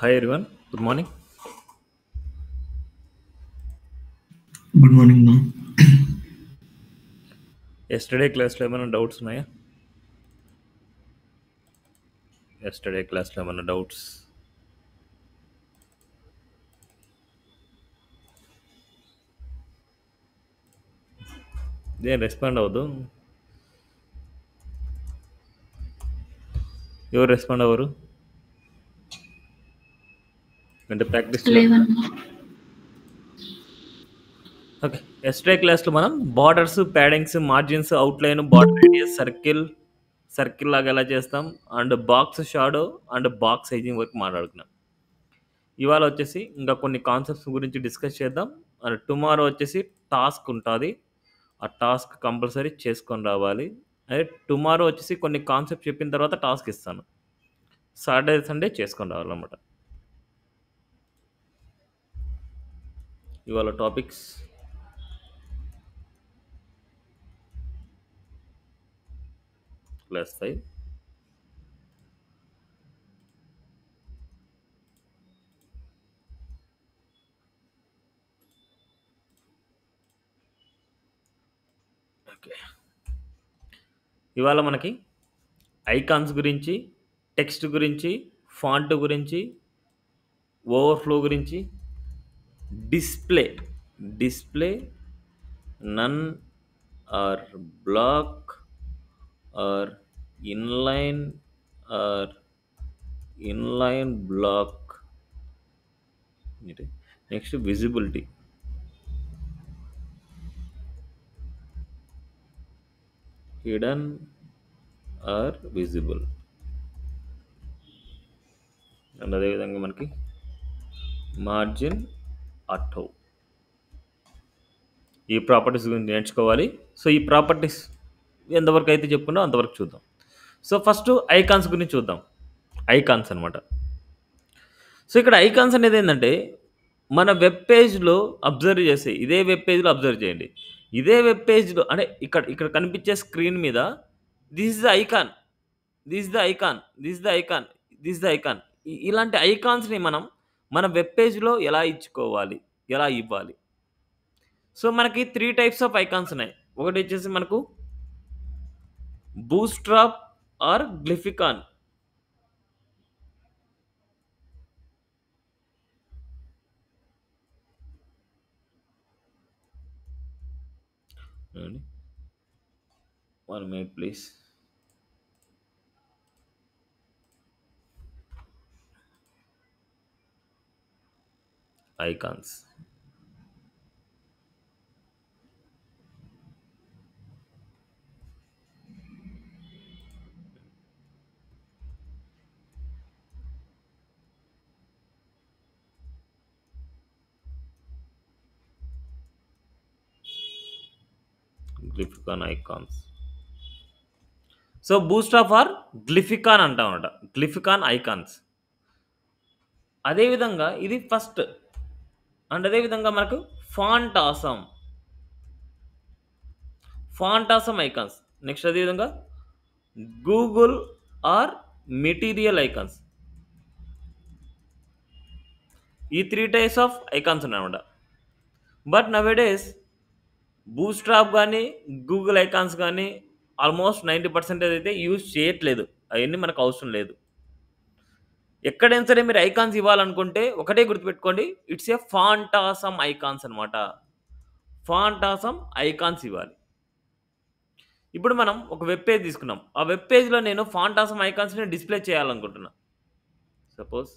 Hi everyone, good morning. Good morning, ma'am. Yesterday class లో ఏమైనా doubts ఉన్నాయా? Yesterday class లో ఏమైనా డౌట్స్? ఏం రెస్పాండ్ అవ్వదు. ఎవరు రెస్పాండ్ అవ్వరు? అంటే ప్రాక్టీస్ చేయాలి. లేవన్నా. ఓకే, ఎస్టర్డే క్లాస్లో మనం borders, paddings, margins, outline, border radius, circle లాగా ఎలా చేస్తాం, and box shadow and box sizing వరకు మాట్లాడుకున్నాం. ఇవాళ వచ్చేసి ఇంకా కొన్ని కాన్సెప్ట్స్ గురించి డిస్కస్ చేద్దాం. అండ్ టుమారో వచ్చేసి టాస్క్ ఉంటుంది. ఆ టాస్క్ కంపల్సరీ చేసుకొని రావాలి. అదే టుమారో వచ్చేసి కొన్ని కాన్సెప్ట్ చెప్పిన తర్వాత టాస్క్ ఇస్తాను. సాటర్డే సండే చేసుకొని రావాలన్నమాట. ఇవాళ టాపిక్స్ క్లాస్ 5. ఓకే, ఇవాళ మనకి ఐకాన్స్ గురించి, టెక్స్ట్ గురించి, ఫాంట్ గురించి, ఓవర్ఫ్లో గురించి, display display none or block or inline or inline block, next visibility, hidden or visible, and అదేవిధంగా మనకి మార్జిన్, ఆటో, ఈ ప్రాపర్టీస్ గురించి నేర్చుకోవాలి. సో ఈ ప్రాపర్టీస్ ఎంతవరకు అయితే చెప్పుకున్నా అంతవరకు చూద్దాం. సో ఫస్ట్ ఐకాన్స్ గురించి చూద్దాం. ఐకాన్స్ అనమాట. సో ఇక్కడ ఐకాన్స్ అనేది ఏంటంటే మన వెబ్ పేజ్లో అబ్జర్వ్ చేసి, ఇదే వెబ్ పేజ్లో అబ్జర్వ్ చేయండి. ఇదే వెబ్ పేజ్లో అంటే ఇక్కడ ఇక్కడ కనిపించే స్క్రీన్ మీద this is the icon, this is the icon, this is the icon, this is the icon, ఇలాంటి ఐకాన్స్ని మనం మన వెబ్ పేజ్లో ఎలా ఇచ్చుకోవాలి, ఎలా ఇవ్వాలి. సో మనకి 3 టైప్స్ ఆఫ్ ఐకాన్స్ ఉన్నాయి. ఒకటి వచ్చేసి మనకు Bootstrap or Glyphicon. One minute please. Icons, Glyphicon icons. So Bootstrap or Glyphicon అంటామన్నమాట, గ్లిఫికాన్ ఐకాన్స్. అదేవిధంగా ఇది ఫస్ట్. అండ్ అదేవిధంగా మనకు ఫాంటాసమ్, ఫాంటాసమ్ ఐకాన్స్. నెక్స్ట్ అదేవిధంగా గూగుల్ ఆర్ మెటీరియల్ ఐకాన్స్. ఈ 3 టైప్స్ ఆఫ్ ఐకాన్స్ ఉన్నాయన్నమాట. బట్ నవేడేస్ బూస్ట్రాప్ కానీ, Google icons కానీ ఆల్మోస్ట్ 90% అయితే యూజ్ చేయట్లేదు. అవన్నీ మనకు అవసరం లేదు. ఎక్కడైనా సరే మీరు ఐకాన్స్ ఇవ్వాలనుకుంటే ఒకటే గుర్తుపెట్టుకోండి, ఇట్స్ ఏ ఫాంటాసమ్ ఐకాన్స్ అనమాట. ఫాంటాసమ్ ఐకాన్స్ ఇవ్వాలి. ఇప్పుడు మనం ఒక వెబ్ పేజ్ తీసుకున్నాం. ఆ వెబ్ పేజ్లో నేను ఫాంటాసమ్ ఐకాన్స్ని డిస్ప్లే చేయాలనుకుంటున్నా. సపోజ్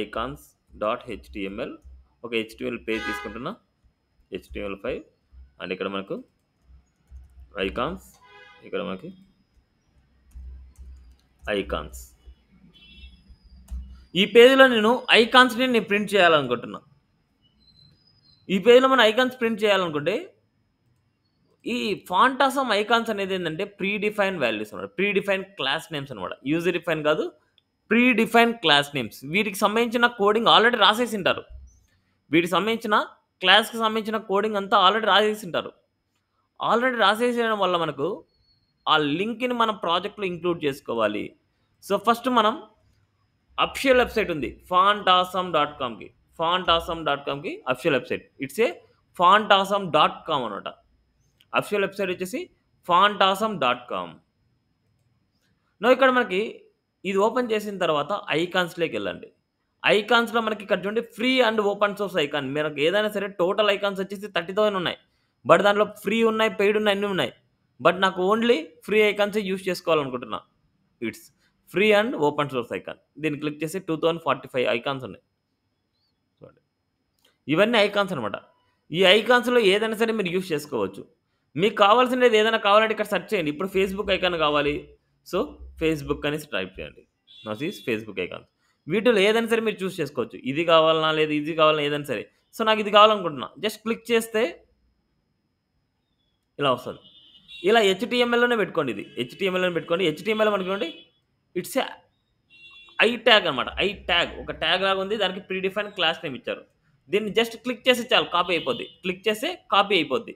ఐకాన్స్ డాట్ హెచ్టిఎంఎల్, ఒక హెచ్టిఎంఎల్ పేజ్ తీసుకుంటున్నా, HTML5. అండ్ ఇక్కడ మనకు ఐకాన్స్, ఇక్కడ మనకి ఐకాన్స్. ఈ పేజ్లో నేను ఐకాన్స్ని నేను ప్రింట్ చేయాలనుకుంటున్నా. ఈ పేజ్లో మనం ఐకాన్స్ ప్రింట్ చేయాలనుకుంటే ఈ ఫాంటాసమ్ ఐకాన్స్ అనేది ఏంటంటే ప్రీ డిఫైన్ వాల్యూస్ అనమాట, ప్రీ డిఫైన్ క్లాస్ నేమ్స్ అనమాట. యూజర్ డిఫైన్ కాదు, ప్రీ డిఫైన్ క్లాస్ నేమ్స్. వీటికి సంబంధించిన కోడింగ్ ఆల్రెడీ రాసేసి ఉంటారు. వీటికి సంబంధించిన క్లాస్కి సంబంధించిన కోడింగ్ అంతా ఆల్రెడీ రాసేసి ఉంటారు. ఆల్రెడీ రాసేసేయడం వల్ల మనకు ఆ లింక్ని మనం ప్రాజెక్ట్లో ఇంక్లూడ్ చేసుకోవాలి. సో ఫస్ట్ మనం అఫిషియల్ వెబ్సైట్ ఉంది ఫాంటాసమ్.కామ్కి. ఫాంటాసమ్.కామ్కి అఫిషియల్ వెబ్సైట్. ఇట్స్ ఏ ఫాంటాసమ్.కామ్ అనమాట. అఫిషియల్ వెబ్సైట్ వచ్చేసి ఫాంటాసమ్.కామ్. ఇక్కడ మనకి ఇది ఓపెన్ చేసిన తర్వాత ఐకాన్స్‌లోకి వెళ్ళండి. ఐకాన్స్‌లో మనకి ఇక్కడ చూడండి free and open source icon. మనకు ఏదైనా సరే టోటల్ ఐకాన్స్ వచ్చేసి 30,000 ఉన్నాయి. బట్ దాంట్లో ఫ్రీ ఉన్నాయి, పెయిడ్ ఉన్నాయి, అన్నీ ఉన్నాయి. బట్ నాకు ఓన్లీ ఫ్రీ ఐకాన్సే యూజ్ చేసుకోవాలనుకుంటున్నా. It's free and open source icon. దీన్ని క్లిక్ చేసి 2045 ఐకాన్స్ ఉన్నాయి. చూడండి. ఇవన్నీ ఐకాన్స్ అనమాట. ఈ ఐకాన్స్‌లో ఏదైనా సరే మీరు యూజ్ చేసుకోవచ్చు. మీకు కావాల్సినది ఏదైనా కావాలంటే ఇక్కడ సెర్చ్ చేయండి. ఇప్పుడు ఫేస్‌బుక్ ఐకాన్ కావాలి. సో, ఫేస్‌బుక్ అనేసి టైప్ చేయండి. This is Facebook icon. వీటిలో ఏదైనా సరే మీరు చూస్ చేసుకోవచ్చు. ఇది కావాలనా, లేదా ఇది కావాలనా ఏదైనా సరే. సో, నాకు ఇది కావాలనుకుంటున్నా. జస్ట్ క్లిక్ చేస్తే ఇలా వస్తది. ఇలా హెచ్‌టీఎంఎల్‌లోనే పెట్టుకోండి ఇది. హెచ్‌టీఎంఎల్‌లోనే పెట్టుకోండి. హెచ్‌టీఎంఎల్ మనకి చూడండి ఇట్స్ ఏ ఐ ట్యాగ్ అనమాట. ఐ ట్యాగ్ ఒక ట్యాగ్ లాగా ఉంది. దానికి ప్రీ డిఫైన్ క్లాస్ నేమ్ ఇచ్చారు. దీన్ని జస్ట్ క్లిక్ చేస్తే చాలు కాపీ అయిపోద్ది. క్లిక్ చేస్తే కాపీ అయిపోద్ది.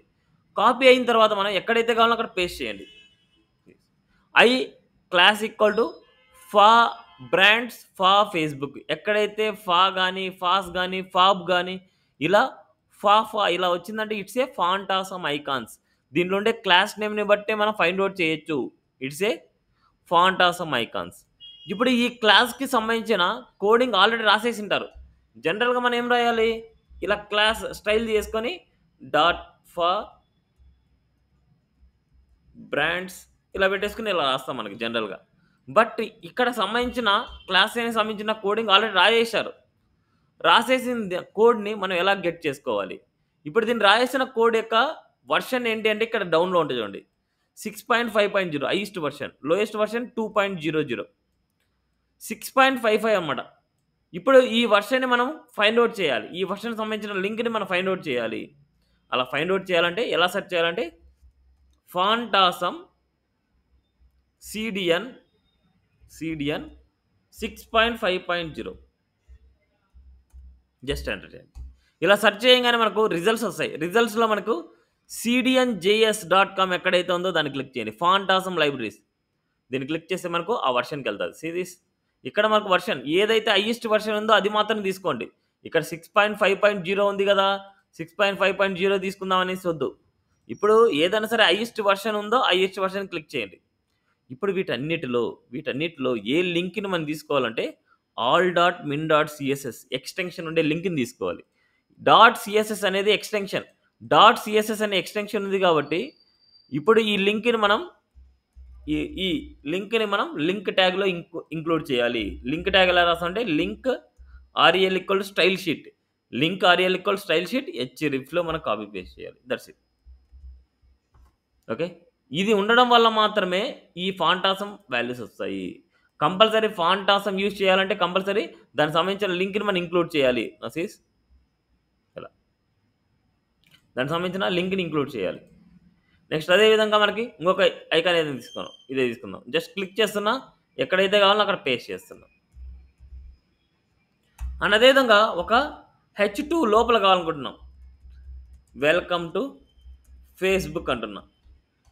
కాపీ అయిన తర్వాత మనం ఎక్కడైతే కావాలో అక్కడ పేస్ట్ చేయండి. ఐ క్లాస్ ఈక్వల్ టు ఫా బ్రాండ్స్ ఫా ఫేస్‌బుక్. ఎక్కడైతే ఫా గాని, ఫాస్ గాని, ఫాబ్ గాని ఇలా ఫా ఇలా వచ్చిందంటే ఇట్స్ ఏ ఫాంటాసమ్ ఐకాన్స్. దీనిలో ఉండే క్లాస్ నేమ్‌ని బట్టే మనం ఫైండ్ ఔట్ చేయొచ్చు. It's a phantasm icons. ఇప్పుడు ఈ క్లాస్‌కి సంబంధించిన కోడింగ్ ఆల్రెడీ రాసేసింటారు. జనరల్‌గా మనం ఏం రాయాలి? ఇలా క్లాస్ స్టైల్ చేసుకొని డాట్ ఫా బ్రాండ్స్ ఇలా పెట్టేసుకొని ఇలా రాస్తాం మనకి జనరల్‌గా. బట్ ఇక్కడ సంబంధించిన క్లాస్‌కి సంబంధించిన కోడింగ్ ఆల్రెడీ రాసేశారు. రాసేసిన కోడ్‌ని మనం ఎలా గెట్ చేసుకోవాలి? ఇప్పుడు దీన్ని రాసేసిన కోడ్ యొక్క వర్షన్ ఏంటి అంటే ఇక్కడ డౌన్‌లో ఉంటది చూడండి. 6.5.0 హైయెస్ట్ వర్షన్. Lowest version 2.00. 6.55 అన్నమాట. ఇప్పుడు ఈ వర్షన్‌ని మనం ఫైండ్ ఔట్ చేయాలి. ఈ వర్షన్‌కి సంబంధించిన లింక్‌ని మనం ఫైండ్ ఔట్ చేయాలి. అలా ఫైండ్ ఔట్ చేయాలంటే ఎలా సెర్చ్ చేయాలంటే ఫాంటాసమ్ సిడిఎన్ 6.5.0 జస్ట్ ఎంటర్ చేయండి. ఇలా సెర్చ్ చేయంగానే మనకు రిజల్ట్స్ వస్తాయి. రిజల్ట్స్‌లో మనకు cdnjs.com ఎక్కడైతే ఉందో దాన్ని క్లిక్ చేయండి. ఫాంటాసమ్ లైబ్రరీస్ దీన్ని క్లిక్ చేస్తే మనకు ఆ వర్షన్‌కి వెళ్తది. సీ దిస్ ఇక్కడ మనకు వర్షన్ ఏదైతే హైయెస్ట్ వర్షన్ ఉందో అది మాత్రం తీసుకోండి. ఇక్కడ 6.5.0 ఉంది కదా! 6.5.0 తీసుకుందాం అనేసి వద్దు. ఇప్పుడు ఏదైనా సరే హైయెస్ట్ వర్షన్ ఉందో హైయెస్ట్ వర్షన్ క్లిక్ చేయండి. ఇప్పుడు వీటన్నిటిలో ఏ లింక్‌ని మనం తీసుకోవాలంటే all.min.css ఎక్స్‌టెన్షన్ ఉండే లింక్‌ని తీసుకోవాలి. .css అనేది ఎక్స్‌టెన్షన్. .css అనే ఎక్స్‌టెన్షన్ ఉంది కాబట్టి ఇప్పుడు ఈ లింక్‌ని మనం ఈ లింక్‌ని మనం లింక్ ట్యాగ్‌లో ఇంక్లూడ్ చేయాలి. లింక్ ట్యాగ్ ఎలా రాస్తామంటే link rel equal style sheet. Link rel equal style sheet hrefలో మనం కాపీ పేస్ట్ చేయాలి. That's it. ఓకే. ఇది ఉండడం వల్ల మాత్రమే ఈ ఫాంటాసమ్ వాల్యూస్ వస్తాయి. కంపల్సరీ ఫాంటాసమ్ యూజ్ చేయాలంటే కంపల్సరీ దానికి సంబంధించిన లింక్‌ని మనం ఇంక్లూడ్ చేయాలి. నసీస్ ఇలా దానికి సంబంధించిన లింక్‌ని ఇంక్లూడ్ చేయాలి. నెక్స్ట్ అదే విధంగా మనకి ఇంకొక ఐకాన్ ఏదైనా తీసుకున్నాం. ఇదే తీసుకుందాం. జస్ట్ క్లిక్ చేస్తున్నా ఎక్కడైతే కావాలో అక్కడ పేస్ట్ చేస్తున్నాం. అండ్ అదే విధంగా ఒక H2 లోపల కావాలనుకుంటున్నాం. వెల్కమ్ టు ఫేస్‌బుక్ అంటున్నా.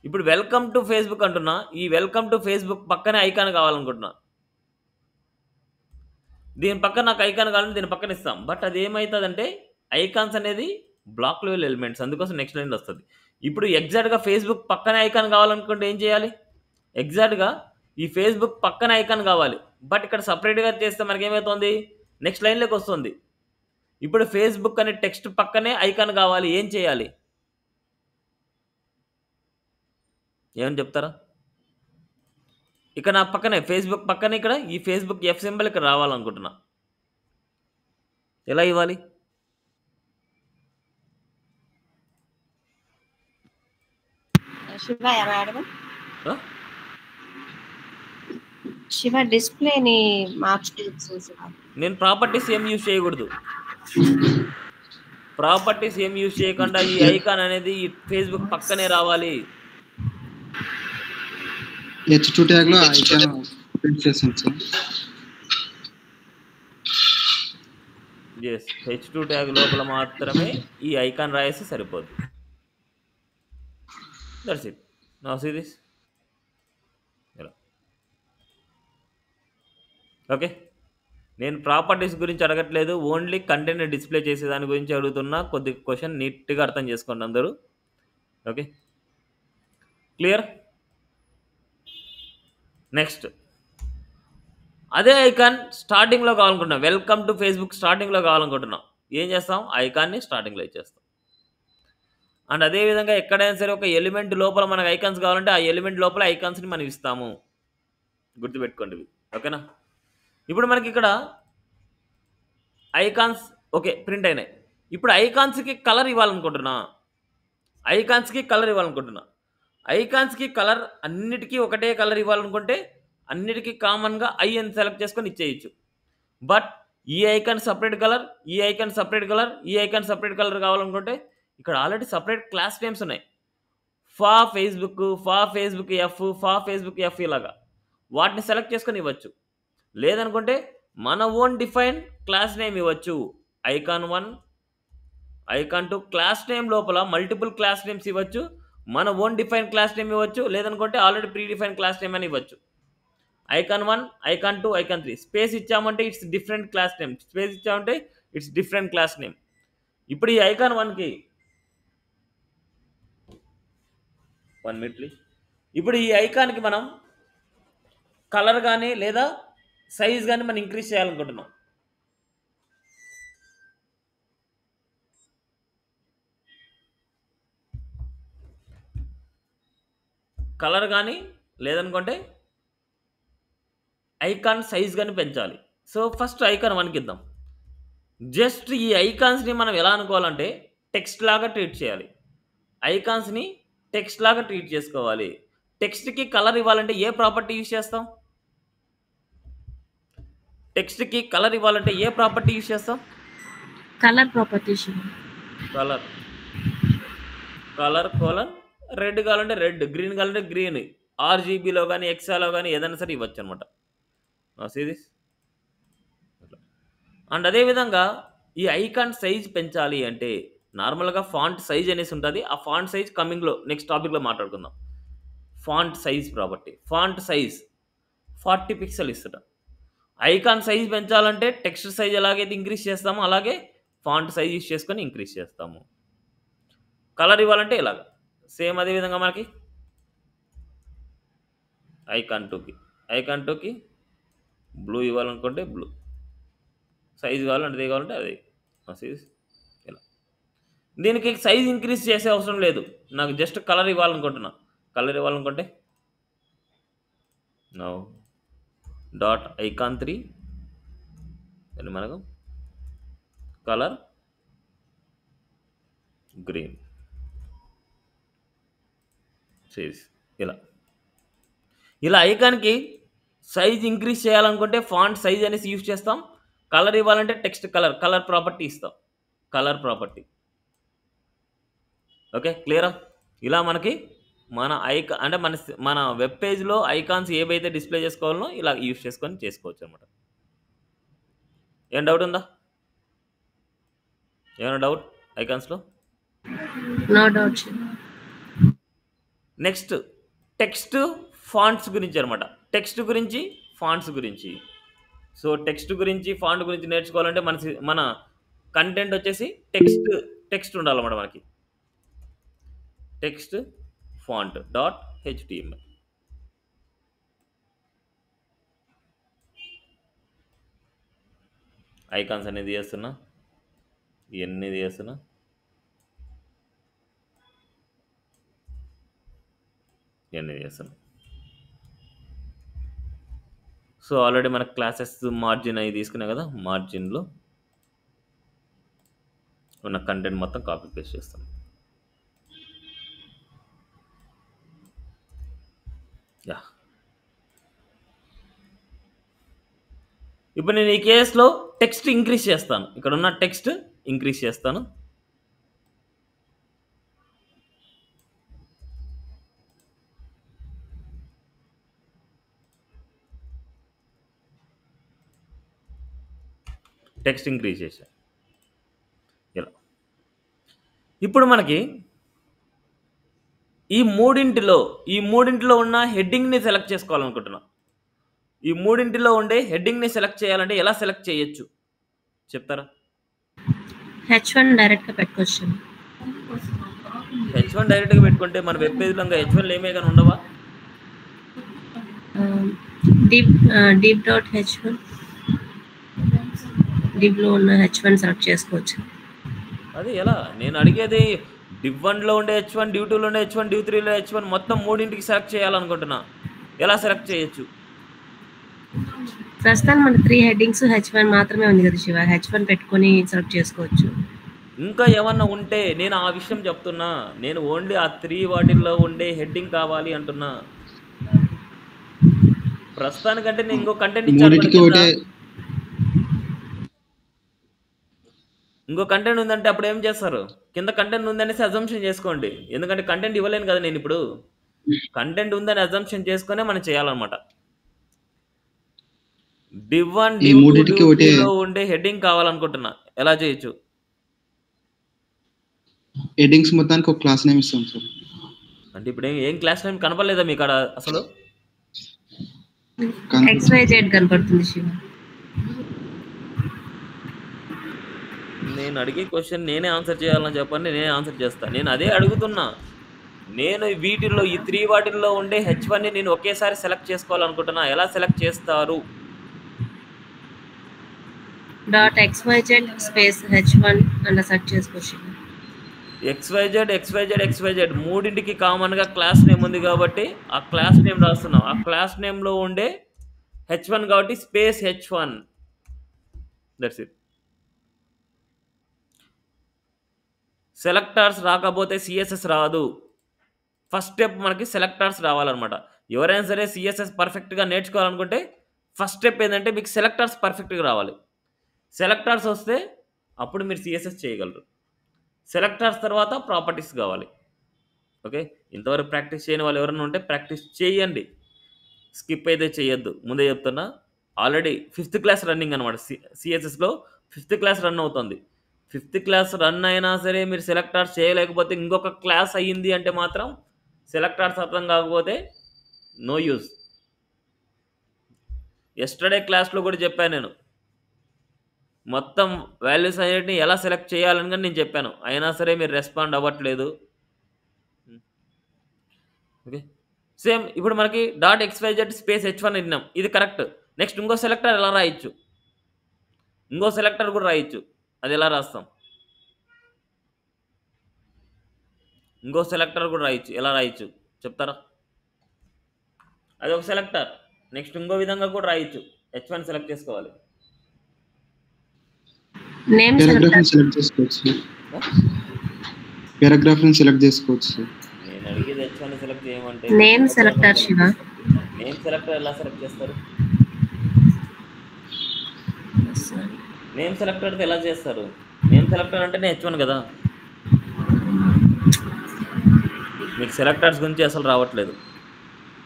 ఇప్పుడు వెల్కమ్ టు ఫేస్‌బుక్ అంటున్నా. ఈ వెల్కమ్ టు ఫేస్‌బుక్ పక్కనే ఐకాన్ కావాలనుకుంటున్నా. దీని పక్కన నాకు ఐకాన్ కావాలంటే దీని పక్కన ఇస్తాం. బట్ అది ఏమైతదంటే ఐకాన్స్ అనేది బ్లాక్ లెవెల్ ఎలిమెంట్స్. అందుకోసం నెక్స్ట్ లైన్‌లో వస్తది. ఇప్పుడు ఎగ్జాక్ట్‌గా ఫేస్‌బుక్ పక్కనే ఐకాన్ కావాలనుకుంటే ఏం చేయాలి? ఎగ్జాక్ట్‌గా ఈ ఫేస్‌బుక్ పక్కన ఐకాన్ కావాలి. బట్ ఇక్కడ సెపరేట్‌గా చేస్తే మనకేమైతుంది? నెక్స్ట్ లైన్‌లోకి వస్తుంది. ఇప్పుడు ఫేస్‌బుక్ అనే టెక్స్ట్ పక్కనే ఐకాన్ కావాలి. ఏం చేయాలి? ఏమని చెప్తారా? ఇక్కడ నా పక్కనే ఫేస్‌బుక్ పక్కనే ఇక్కడ ఈ ఫేస్‌బుక్ ఎఫ్ సింబల్ ఇక్కడ రావాలనుకుంటున్నా. ఎలా ఇవ్వాలి? Shiva am I audible? ఆ? శివ డిస్ప్లేని మార్చు శివ. నేను ప్రాపర్టీస్ ఏం యూజ్ చేయకూడదు. ప్రాపర్టీస్ ఏం యూజ్ చేయకుండా ఈ ఐకాన్ అనేది ఈ ఫేస్‌బుక్ పక్కనే రావాలి. H2 ట్యాగ్ లో ఐకాన్ ప్రింట్ చేసాను సార్. యెస్. H2 ట్యాగ్ లోపల మాత్రమే ఈ ఐకాన్ రాయేస్తే సరిపోద్ది. That's it. Now see this. ఇలా. ఓకే. నేను ప్రాపర్టీస్ గురించి అడగట్లేదు, ఓన్లీ కంటెంట్ డిస్ప్లే చేసే దాని గురించి అడుగుతున్నా. కొద్ది క్వశ్చన్ నీట్గా అర్థం చేసుకోండి అందరూ. Okay, clear. నెక్స్ట్, అదే ఐకాన్ స్టార్టింగ్లో కావాలనుకుంటున్నాం, వెల్కమ్ టు ఫేస్బుక్ స్టార్టింగ్లో కావాలనుకుంటున్నాం, ఏం చేస్తాం? ఐకాన్ని స్టార్టింగ్లో ఇచ్చేస్తాం. అండ్ అదేవిధంగా ఎక్కడైనా సరే ఒక ఎలిమెంట్ లోపల మనకు ఐకాన్స్ కావాలంటే ఆ ఎలిమెంట్ లోపల ఐకాన్స్ని మనం ఇస్తాము, గుర్తుపెట్టుకోండి ఇవి. ఓకేనా? ఇప్పుడు మనకి ఇక్కడ ఐకాన్స్ ఓకే ప్రింట్ అయినాయి. ఇప్పుడు ఐకాన్స్కి కలర్ ఇవ్వాలనుకుంటున్నా, ఐకాన్స్కి కలర్ అన్నిటికీ ఒకటే కలర్ ఇవ్వాలనుకుంటే అన్నిటికీ కామన్గా ఐ అని సెలెక్ట్ చేసుకొని ఇచ్చేయచ్చు. బట్ ఈ ఐకాన్ సపరేట్ కలర్, ఈ ఐకాన్ సపరేట్ కలర్, ఈ ఐకాన్ సపరేట్ కలర్ కావాలనుకుంటే ఇక్కడ ఆల్రెడీ సపరేట్ క్లాస్ నేమ్స్ ఉన్నాయి. ఫా ఫేస్బుక్ ఎఫ్ ఇలాగా వాటిని సెలెక్ట్ చేసుకొని ఇవ్వచ్చు. లేదనుకుంటే మన ఓన్ డిఫైన్ క్లాస్ నేమ్ ఇవ్వచ్చు. ఐకాన్ 1, ఐకాన్ 2 క్లాస్ నేమ్ లోపల మల్టిపుల్ క్లాస్ నేమ్స్ ఇవ్వచ్చు. మన ఓన్ డిఫైన్ క్లాస్ నేమ్ ఇవ్వచ్చు. లేదనుకుంటే already predefine class name అని ఇవ్వచ్చు. ఐకాన్ 1, ఐకాన్ 2, ఐకాన్ 3 స్పేస్ ఇచ్చామంటే it's different class name, space ఇచ్చామంటే ఇట్స్ డిఫరెంట్ క్లాస్ నేమ్. ఇప్పుడు ఈ ఐకాన్ 1కి 1 మినిట్ ప్లీజ్. ఇప్పుడు ఈ ఐకాన్కి మనం కలర్ కానీ లేదా సైజ్ కానీ మనం ఇంక్రీజ్ చేయాలనుకుంటున్నాం. కలర్ కానీ లేదనుకుంటే ఐకాన్ సైజ్ కానీ పెంచాలి. సో ఫస్ట్ ఐకాన్ 1కి ఇద్దాం. జస్ట్ ఈ ఐకాన్స్ని మనం ఎలా అనుకోవాలంటే టెక్స్ట్ లాగా ట్రీట్ చేయాలి. ఐకాన్స్ని టెక్స్ట్ లాగా ట్రీట్ చేసుకోవాలి. టెక్స్ట్కి కలర్ ఇవ్వాలంటే ఏ ప్రాపర్టీ యూజ్ చేస్తాం? టెక్స్ట్కి కలర్ ఇవ్వాలంటే ఏ ప్రాపర్టీ యూజ్ చేస్తాం? Colour property. Colour colon red కావాలంటే రెడ్, గ్రీన్ కావాలంటే గ్రీన్, ఆర్జీబీలో కానీ ఎక్సాలో కానీ ఏదైనా సరే ఇవ్వచ్చు అనమాట. సిరీస్ అండ్ అదేవిధంగా ఈ ఐకాన్ సైజ్ పెంచాలి అంటే నార్మల్గా ఫాంట్ సైజ్ అనేసి ఉంటుంది. ఆ ఫాంట్ సైజ్ కమింగ్లో నెక్స్ట్ టాపిక్లో మాట్లాడుకుందాం. Font size property, font size 40 pixel ఇస్తుంట. ఐకాన్ సైజ్ పెంచాలంటే టెక్స్ట్ సైజ్ ఎలాగైతే ఇంక్రీజ్ చేస్తామో అలాగే ఫాంట్ సైజ్ యూస్ చేసుకొని ఇంక్రీజ్ చేస్తాము. కలర్ ఇవ్వాలంటే ఇలాగ సేమ్ అదేవిధంగా మనకి ఐకాన్ 2కి బ్లూ ఇవ్వాలనుకుంటే బ్లూ, సైజ్ కావాలంటే అది కావాలంటే అది సైజ్ ఇలా. దీనికి సైజ్ ఇంక్రీజ్ చేసే అవసరం లేదు, నాకు జస్ట్ కలర్ ఇవ్వాలనుకుంటున్నా. కలర్ ఇవ్వాలనుకుంటే నో డాట్ ఐకాన్ 3 అని మనకు కలర్ గ్రీన్ సైజ్ ఇలా ఐకాన్కి సైజ్ ఇంక్రీజ్ చేయాలనుకుంటే ఫాంట్ సైజ్ అనేసి యూజ్ చేస్తాం. కలర్ ఇవ్వాలంటే టెక్స్ట్ కలర్ ప్రాపర్టీ ఇస్తాం, కలర్ ప్రాపర్టీ. ఓకే, క్లియరా? ఇలా మనకి మన అంటే మన వెబ్ పేజ్లో ఐకాన్స్ ఏవైతే డిస్ప్లే చేసుకోవాలనో ఇలా యూజ్ చేసుకొని చేసుకోవచ్చు అనమాట. ఏం డౌట్ ఉందా? ఏమైనా డౌట్ ఐకాన్స్లో? No doubt. Next text fonts గురించి అనమాట. టెక్స్ట్ గురించి ఫాంట్స్ గురించి. సో టెక్స్ట్ గురించి ఫాంట్ గురించి నేర్చుకోవాలంటే మన కంటెంట్ వచ్చేసి టెక్స్ట్ ఉండాలన్నమాట. మనకి text font dot HTML. Icons అనేది చేస్తున్నా, ఇవన్నీ చేస్తున్నా. సో ఆల్రెడీ మన క్లాసెస్ మార్జిన్ అవి తీసుకున్నాం కదా, మార్జిన్లో ఉన్న కంటెంట్ మొత్తం కాపీ పేస్ట్ చేస్తాం. యా, ఇప్పుడు నేను ఈ కేసులో టెక్స్ట్ ఇంక్రీజ్ చేస్తాను. ఇక్కడ ఉన్న టెక్స్ట్ ఇంక్రీజ్ చేస్తాను. టెక్స్ట్ ఇంక్రీజ్ చేశాను ఇలా. ఇప్పుడు మనకి ఈ మూడింటిలో ఉన్న హెడ్డింగ్ని సెలెక్ట్ చేసుకోవాలనుకుంటున్నాం. ఈ మూడింటిలో ఉండే హెడ్డింగ్ని సెలెక్ట్ చేయాలంటే ఎలా సెలెక్ట్ చేయొచ్చు చెప్తారా? H1 డైరెక్ట్ గా పెట్టుకోవచ్చు. H1 డైరెక్ట్గా పెట్టుకుంటే మన వెబ్ పేజ్లో ఇంకా H1 ఏమే కానీ ఉండవా? డీప్ డాట్ H1 డివ్ లో ఉన్న H1 సెలెక్ట్ చేసుకోవచ్చు. అది ఎలా? నేను అడిగేది div1లో ఉండే H1, div2లో ఉండే H1, div3లో H1 మొత్తం మూడింటికి సెలెక్ట్ చేయాలనుకుంటున్నా. ఎలా సెలెక్ట్ చేయొచ్చు? ప్రస్తుతానికి మన 3 హెడ్డింగ్స్ H1 మాత్రమే ఉంది కదా శివ. H1 పెట్టుకొని సెలెక్ట్ చేసుకోవచ్చు. ఇంకా ఏమన్నా ఉంటే నేను ఆ విషయం చెప్తున్నా. నేను ఓన్లీ ఆ 3 వాటిల్లో ఉండే హెడ్డింగ్ కావాలి అంటున్నా. ప్రస్తుతానికంటే నేను ఇంకో కంటెంట్ ఇచ్చాను కదా మూడింటికి కింద. ఒకటే ఇంకో కంటెంట్ ఉందంటే అప్పుడు ఏం చేస్తారు? కింద కంటెంట్ ఉందనేసి అజంప్షన్ చేసుకోండి. ఎందుకంటే కంటెంట్ ఇవ్వలేను కదా నేను ఇప్పుడు. కంటెంట్ ఉందని అజంప్షన్ చేసుకునే మనం చేయాలన్నమాట. div1, ఈ div2, మూడింటికి ఒకటే div3లో ఉండే హెడ్డింగ్ కావాలనుకుంటున్నా. ఎలా చేయొచ్చు? హెడ్డింగ్స్ మొత్తానికి ఒక క్లాస్ నేమ్ ఇస్తాం సార్. అంటే ఇప్పుడు ఏం క్లాస్ నేమ్ కనపడలేదా మీకు అక్కడ అసలు? XYZ కనపడుతుంది శివ. నేను అడిగే క్వశ్చన్ నేనే ఆన్సర్ చేయాలని చెప్పండి, నేనే ఆన్సర్ చేస్తా. నేను అదే అడుగుతున్నా. నేను వీటిల్లో ఈ 3 వాటిల్లో ఉండే H1ని నేను ఒకేసారి సెలెక్ట్ చేసుకోవాలనుకుంటున్నా. ఎలా సెలెక్ట్ చేస్తారు? .xyz స్పేస్ H1 అలా సెర్చ్ చేసుకోవచ్చు. XYZ మూడింటికి కామన్గా క్లాస్ నేమ్ ఉంది కాబట్టి ఆ క్లాస్ నేమ్ రాస్తున్నాం. ఆ క్లాస్ నేమ్లో ఉండే H1 కాబట్టి space H1. That's it. Selectors రాకపోతే సిఎస్ఎస్ రాదు. ఫస్ట్ స్టెప్ మనకి సెలెక్టర్స్ రావాలన్నమాట. ఎవరైనా సరే సిఎస్ఎస్ పర్ఫెక్ట్గా నేర్చుకోవాలనుకుంటే ఫస్ట్ స్టెప్ ఏంటంటే మీకు సెలెక్టర్స్ పర్ఫెక్ట్గా రావాలి. సెలెక్టర్స్ వస్తే అప్పుడు మీరు సిఎస్ఎస్ చేయగలరు. సెలెక్టర్స్ తర్వాత ప్రాపర్టీస్ కావాలి. ఓకే, ఇంతవరకు ప్రాక్టీస్ చేయని వాళ్ళు ఎవరైనా ఉంటే ప్రాక్టీస్ చేయండి, స్కిప్ అయితే చేయొద్దు. ముందే చెప్తున్నా, ఆల్రెడీ 5th క్లాస్ రన్నింగ్ అనమాట. సిఎస్ఎస్లో 5th క్లాస్ రన్ అవుతుంది. 5th క్లాస్ రన్ అయినా సరే మీరు సెలెక్టర్స్ చేయలేకపోతే ఇంకొక క్లాస్ అయ్యింది అంటే మాత్రం సెలెక్టర్స్ అర్థం కాకపోతే నో యూజ్. ఎస్టర్డే క్లాస్లో కూడా చెప్పాను నేను, మొత్తం వాల్యూస్ అన్నిటిని ఎలా సెలెక్ట్ చేయాలని కానీ నేను చెప్పాను. అయినా సరే మీరు రెస్పాండ్ అవ్వట్లేదు. ఓకే, సేమ్ ఇప్పుడు మనకి .xyz స్పేస్ H1 విన్నాం, ఇది కరెక్ట్. నెక్స్ట్ ఇంకో సెలెక్టర్ ఎలా రాయొచ్చు? ఇంకో సెలెక్టర్ కూడా రాయొచ్చు. అది ఎలా రాస్తాం? ఇంకో సెలెక్టర్ కూడా రాయొచ్చు. ఎలా రాయొచ్చు చెప్తారా? అది ఒక సెలెక్టర్. నెక్స్ట్ ఇంకో విధంగా కూడా రాయొచ్చు. H1 సెలెక్ట్ చేసుకోవాలి. నేమ్ పారాగ్రాఫ్ ని సెలెక్టర్. సెలెక్ట్ చేసుకోవచ్చు. పారాగ్రాఫ్ ని సెలెక్ట్ చేసుకోవచ్చు. నేను అడిగేది H1 సెలెక్ట్ చేయమంటే name selector Shiva. Name selector ఎలా సెలెక్ట్ చేస్తారు? నేమ్ సెలెక్టర్ ఎలా చేస్తారు? నేమ్ సెలెక్టర్ అంటేనే H1 కదా. మీకు సెలెక్టర్స్ గురించి అసలు రావట్లేదు.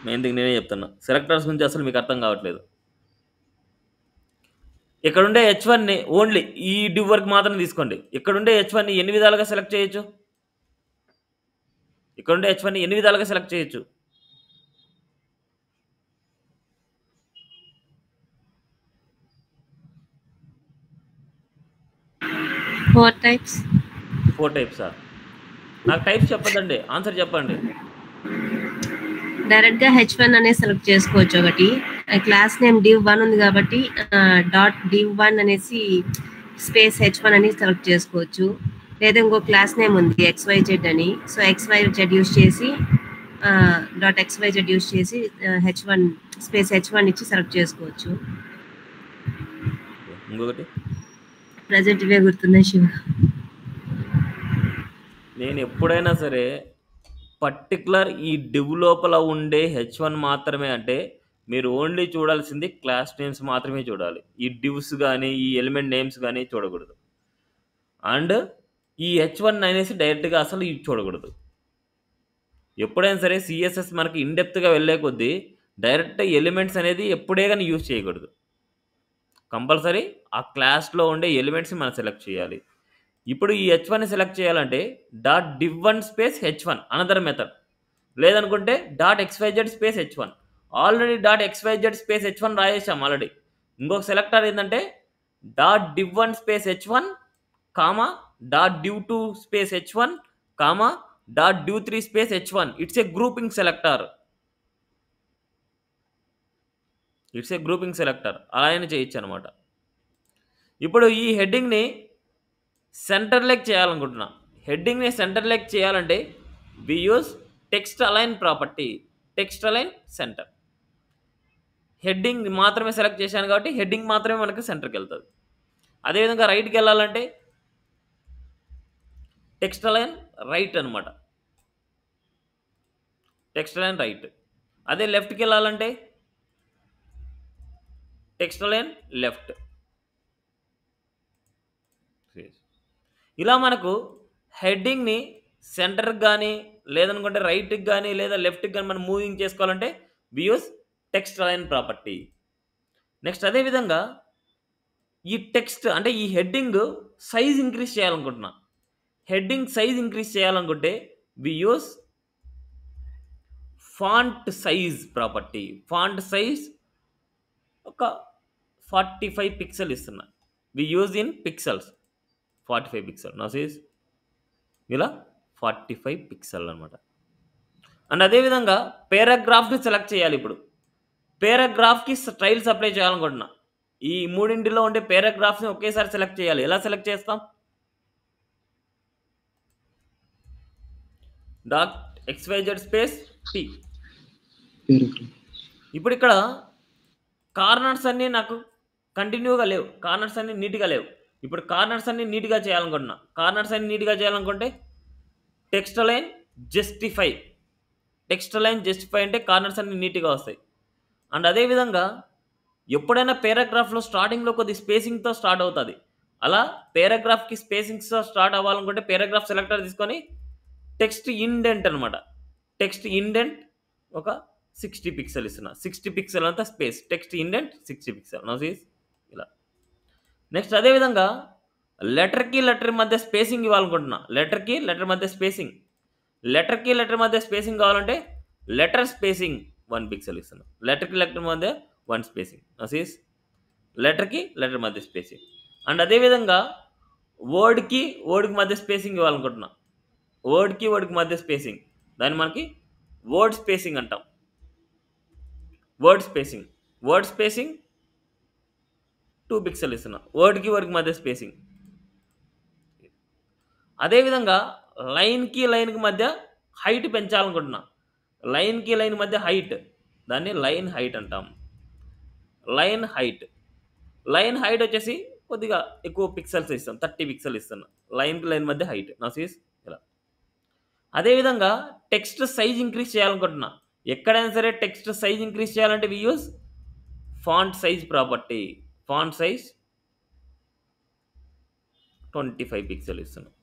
నేనే చెప్తున్నా, సెలెక్టర్స్ గురించి అసలు మీకు అర్థం కావట్లేదు. ఇక్కడుండే H1ని ఓన్లీ ఈ డివ్ వరకు మాత్రం తీసుకోండి. ఇక్కడుండే H1ని ఎన్ని విధాలుగా సెలెక్ట్ చేయొచ్చు? ఇక్కడుండే H1ని ఎన్ని విధాలుగా సెలెక్ట్ చేయొచ్చు? Four types. 4 టైప్సా? నాకు టైప్స్ చెప్పదండి, ఆన్సర్ చెప్పండి. డైరెక్ట్ గా H1 అనేది సెలెక్ట్ చేసుకోవచ్చు. ఒకటి క్లాస్ నేమ్ div1 ఉంది కాబట్టి .div1 అనేసి స్పేస్ H1 అని సెలెక్ట్ చేసుకోవచ్చు. లేదా ఇంకో క్లాస్ నేమ్ ఉంది XYZ అని, సో XYZ యూస్ చేసి .xyz యూస్ చేసి H1 స్పేస్ H1 ఇచ్చి సెలెక్ట్ చేసుకోవచ్చు. ఇంకొకటి ప్రజెంట్ ఇవే గుర్తున్నాయి శివ. నేను ఎప్పుడైనా సరే పర్టికులర్ ఈ డివ్ లోపల ఉండే H1 మాత్రమే అంటే మీరు ఓన్లీ చూడాల్సింది క్లాస్ నేమ్స్ మాత్రమే చూడాలి. ఈ డివ్స్ కానీ ఈ ఎలిమెంట్ నేమ్స్ కానీ చూడకూడదు. అండ్ ఈ H1 అనేసి డైరెక్ట్గా అసలు ఇవి చూడకూడదు. ఎప్పుడైనా సరే సిఎస్ఎస్ మనకి ఇన్డెప్త్గా వెళ్ళే కొద్దీ డైరెక్ట్ ఎలిమెంట్స్ అనేది ఎప్పుడే కానీ యూజ్ చేయకూడదు. కంపల్సరీ ఆ క్లాస్లో ఉండే ఎలిమెంట్స్ని మనం సెలెక్ట్ చేయాలి. ఇప్పుడు ఈ H1ని సెలెక్ట్ చేయాలంటే .div1 space H1 another method, లేదనుకుంటే .xyz స్పేస్ H1 ఆల్రెడీ డాట్ XYZ స్పేస్ H1 రాయేసాం ఆల్రెడీ. ఇంకొక సెలెక్టర్ ఏంటంటే dot div1 space H1 comma dot div2 space H1 comma dot div3 space H1. It's a grouping selector. అలా అయినా చేయొచ్చు అనమాట. ఇప్పుడు ఈ హెడ్డింగ్ని సెంటర్ లెక్ చేయాలనుకుంటున్నా. హెడ్డింగ్ని సెంటర్ లెక్ చేయాలంటే we use text align property. Text align centre. Heading మాత్రమే సెలెక్ట్ చేశాను కాబట్టి హెడ్డింగ్ మాత్రమే మనకు సెంటర్కి వెళ్తుంది. అదేవిధంగా రైట్కి వెళ్ళాలంటే టెక్స్ట్ అలైన్ రైట్ అనమాట. Text align right. అదే లెఫ్ట్కి వెళ్ళాలంటే టెక్స్ట్ అలైన్ లెఫ్ట్. ఇలా మనకు హెడ్డింగ్ని సెంటర్కి కానీ లేదనుకుంటే రైట్కి కానీ లేదా లెఫ్ట్కి కానీ మనం మూవింగ్ చేసుకోవాలంటే we use text align property. Next అదేవిధంగా ఈ టెక్స్ట్ అంటే ఈ హెడ్డింగ్ సైజ్ ఇంక్రీజ్ చేయాలనుకుంటున్నా. హెడ్డింగ్ సైజ్ ఇంక్రీజ్ చేయాలనుకుంటే we use font size property. Font size ఒక 45 పిక్సెల్ ఇస్తున్నా. We use in pixels 45 pixel. నా సైజ్ ఇలా 45 పిక్సెల్ అనమాట. అండ్ అదేవిధంగా పేరాగ్రాఫ్ని సెలెక్ట్ చేయాలి. ఇప్పుడు పేరాగ్రాఫ్కి స్టైల్స్ అప్లై చేయాలనుకుంటున్నా. ఈ మూడింటిలో ఉండే పేరాగ్రాఫ్ని ఒకేసారి సెలెక్ట్ చేయాలి. ఎలా సెలెక్ట్ చేస్తాం? Dot XYZ space P. ఇప్పుడు ఇక్కడ కార్నర్స్ అన్నీ నాకు కంటిన్యూగా లేవు. కార్నర్స్ అన్నీ నీట్గా లేవు. ఇప్పుడు కార్నర్స్ అన్నీ నీట్గా చేయాలనుకుంటున్నా. కార్నర్స్ అన్నీ నీట్గా చేయాలనుకుంటే text align justify. Text align justify అంటే కార్నర్స్ అన్నీ నీట్గా వస్తాయి. అండ్ అదేవిధంగా ఎప్పుడైనా పేరాగ్రాఫ్లో స్టార్టింగ్లో కొద్ది స్పేసింగ్తో స్టార్ట్ అవుతుంది. అలా పేరాగ్రాఫ్కి స్పేసింగ్స్తో స్టార్ట్ అవ్వాలనుకుంటే పేరాగ్రాఫ్ సెలెక్టర్ తీసుకొని టెక్స్ట్ ఇండెంట్ అనమాట. టెక్స్ట్ ఇండెంట్ ఒక 60 పిక్సెల్ ఇస్తున్నా. 60 పిక్సెల్ అంతా space. Text indent 60 pixel. Now sees ఇలా. నెక్స్ట్ అదేవిధంగా లెటర్కి లెటర్ మధ్య స్పేసింగ్ ఇవ్వాలనుకుంటున్నా. లెటర్కి లెటర్ మధ్య స్పేసింగ్. లెటర్కి లెటర్ మధ్య స్పేసింగ్ కావాలంటే లెటర్ స్పేసింగ్ 1 పిక్సెల్ ఇస్తున్నా. లెటర్కి లెటర్ మధ్య 1 స్పేసింగ్. నౌ సీస్ లెటర్కి లెటర్ మధ్య స్పేసింగ్. అండ్ అదేవిధంగా వర్డ్కి మధ్య స్పేసింగ్ ఇవ్వాలనుకుంటున్నా. వర్డ్కి మధ్య స్పేసింగ్. దాన్ని మనకి వర్డ్ స్పేసింగ్ అంటాం. వర్డ్ స్పేసింగ్ 2 పిక్సెల్ ఇస్తున్నా. వర్డ్కి మధ్య స్పేసింగ్. అదేవిధంగా లైన్కి మధ్య హైట్ పెంచాలనుకుంటున్నా. లైన్కి లైన్ మధ్య హైట్, దాన్ని లైన్ హైట్ అంటాం. లైన్ హైట్ వచ్చేసి కొద్దిగా ఎక్కువ పిక్సెల్స్ ఇస్తాం. 30 పిక్సెల్ ఇస్తున్నా. లైన్కి లైన్ మధ్య హైట్. నా సీస్ ఇలా. అదేవిధంగా టెక్స్ట్ సైజ్ ఇంక్రీజ్ చేయాలనుకుంటున్నా. ఎక్కడైనా సరే టెక్స్ట్ సైజ్ ఇంక్రీజ్ చేయాలంటే we use font size property. Font size 25 pixel ఇస్తున్నాం.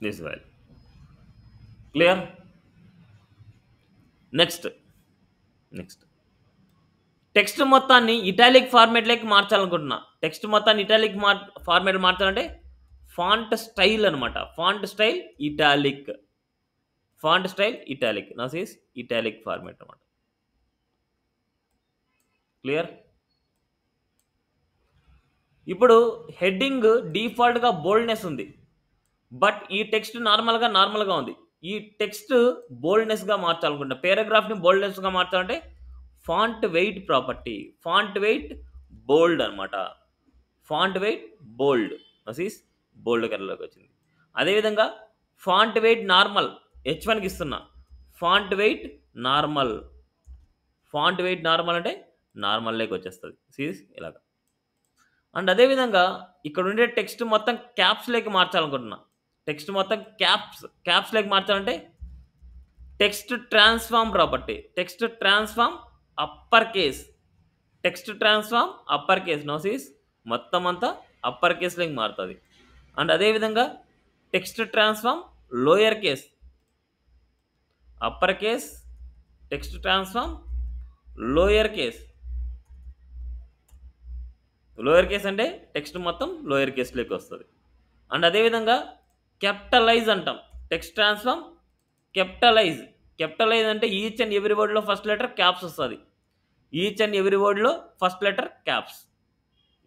This value clear. Next text మొత్తాన్ని ఇటాలిక్ ఫార్మేట్లోకి మార్చాలనుకుంటున్నా. టెక్స్ట్ మొత్తాన్ని ఇటాలిక్ ఫార్మేట్ మార్చాలంటే ఫాంట్ స్టైల్ అనమాట. Font style italic. Now sees italic format అనమాట. క్లియర్. ఇప్పుడు హెడ్డింగ్ డిఫాల్ట్గా బోల్డ్నెస్ ఉంది. బట్ ఈ టెక్స్ట్ నార్మల్గా ఉంది. ఈ టెక్స్ట్ బోల్డ్నెస్గా మార్చాలనుకుంటా. పేరాగ్రాఫ్ని బోల్డ్నెస్గా మార్చాలంటే font weight property. Font weight bold అనమాట. ఫాంట్ వెయిట్ బోల్డ్. నసీస్ బోల్డ్ కలర్లోకి వచ్చింది. అదేవిధంగా ఫాంట్ వెయిట్ నార్మల్ H1కి ఇస్తున్నా. ఫాంట్ వెయిట్ నార్మల్ అంటే నార్మల్లోకి వచ్చేస్తుంది. సీస్ ఇలాగ. అండ్ అదేవిధంగా ఇక్కడ ఉండే టెక్స్ట్ మొత్తం క్యాప్స్లోకి మార్చాలనుకుంటున్నా. టెక్స్ట్ మొత్తం క్యాప్స్లోకి మార్చాలంటే text transform property. Text transform upper case. Now sees మొత్తం అంతా అప్పర్ కేస్లోకి మారుతుంది. అండ్ అదేవిధంగా text transform lower case. Upper case, text transform lower case. Lower case అంటే టెక్స్ట్ మొత్తం లోయర్ కేస్లోకి వస్తుంది. అండ్ అదేవిధంగా క్యాపిటలైజ్ అంటాం. Text transform capitalize. క్యాపిటలైజ్ అంటే ఈచ్ అండ్ ఎవ్రీ వర్డ్లో ఫస్ట్ లెటర్ క్యాప్స్ వస్తుంది. ఈచ్ అండ్ ఎవ్రీ వర్డ్లో first letter caps.